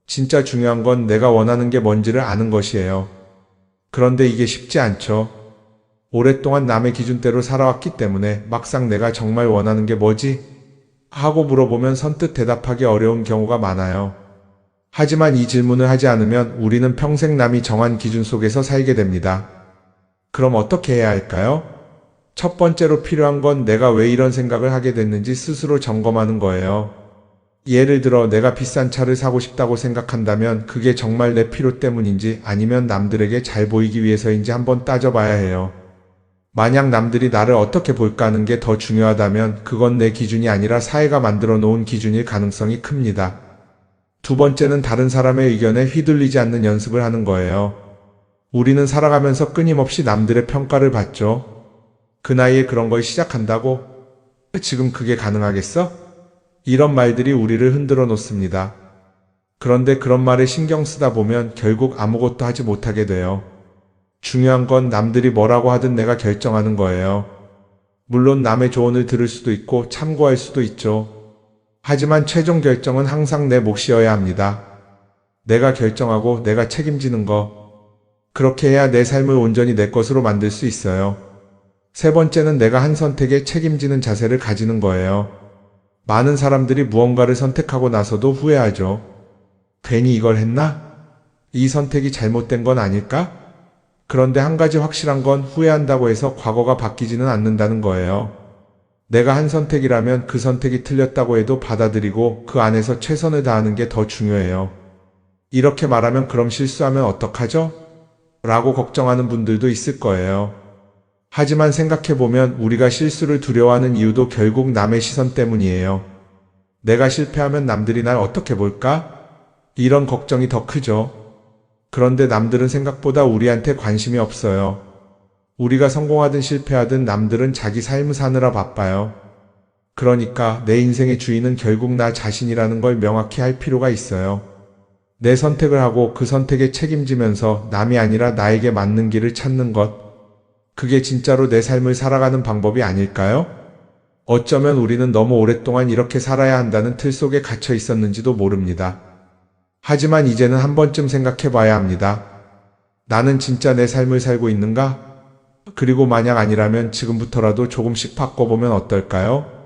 진짜 중요한 건 내가 원하는 게 뭔지를 아는 것이에요. 그런데 이게 쉽지 않죠. 오랫동안 남의 기준대로 살아왔기 때문에 막상 내가 정말 원하는 게 뭐지? 하고 물어보면 선뜻 대답하기 어려운 경우가 많아요. 하지만 이 질문을 하지 않으면 우리는 평생 남이 정한 기준 속에서 살게 됩니다. 그럼 어떻게 해야 할까요? 첫 번째로 필요한 건 내가 왜 이런 생각을 하게 됐는지 스스로 점검하는 거예요. 예를 들어 내가 비싼 차를 사고 싶다고 생각한다면 그게 정말 내 필요 때문인지 아니면 남들에게 잘 보이기 위해서인지 한번 따져봐야 해요. 만약 남들이 나를 어떻게 볼까 하는 게 더 중요하다면 그건 내 기준이 아니라 사회가 만들어 놓은 기준일 가능성이 큽니다. 두 번째는 다른 사람의 의견에 휘둘리지 않는 연습을 하는 거예요. 우리는 살아가면서 끊임없이 남들의 평가를 받죠. 그 나이에 그런 걸 시작한다고? 지금 그게 가능하겠어? 이런 말들이 우리를 흔들어 놓습니다. 그런데 그런 말에 신경 쓰다 보면 결국 아무것도 하지 못하게 돼요. 중요한 건 남들이 뭐라고 하든 내가 결정하는 거예요. 물론 남의 조언을 들을 수도 있고 참고할 수도 있죠. 하지만 최종 결정은 항상 내 몫이어야 합니다. 내가 결정하고 내가 책임지는 거. 그렇게 해야 내 삶을 온전히 내 것으로 만들 수 있어요. 세 번째는 내가 한 선택에 책임지는 자세를 가지는 거예요. 많은 사람들이 무언가를 선택하고 나서도 후회하죠. 괜히 이걸 했나? 이 선택이 잘못된 건 아닐까? 그런데 한 가지 확실한 건 후회한다고 해서 과거가 바뀌지는 않는다는 거예요. 내가 한 선택이라면 그 선택이 틀렸다고 해도 받아들이고 그 안에서 최선을 다하는 게 더 중요해요. 이렇게 말하면 그럼 실수하면 어떡하죠? 라고 걱정하는 분들도 있을 거예요. 하지만 생각해보면 우리가 실수를 두려워하는 이유도 결국 남의 시선 때문이에요. 내가 실패하면 남들이 날 어떻게 볼까? 이런 걱정이 더 크죠. 그런데 남들은 생각보다 우리한테 관심이 없어요. 우리가 성공하든 실패하든 남들은 자기 삶을 사느라 바빠요. 그러니까 내 인생의 주인은 결국 나 자신이라는 걸 명확히 할 필요가 있어요. 내 선택을 하고 그 선택에 책임지면서 남이 아니라 나에게 맞는 길을 찾는 것. 그게 진짜로 내 삶을 살아가는 방법이 아닐까요? 어쩌면 우리는 너무 오랫동안 이렇게 살아야 한다는 틀 속에 갇혀 있었는지도 모릅니다. 하지만 이제는 한 번쯤 생각해 봐야 합니다. 나는 진짜 내 삶을 살고 있는가? 그리고 만약 아니라면 지금부터라도 조금씩 바꿔보면 어떨까요?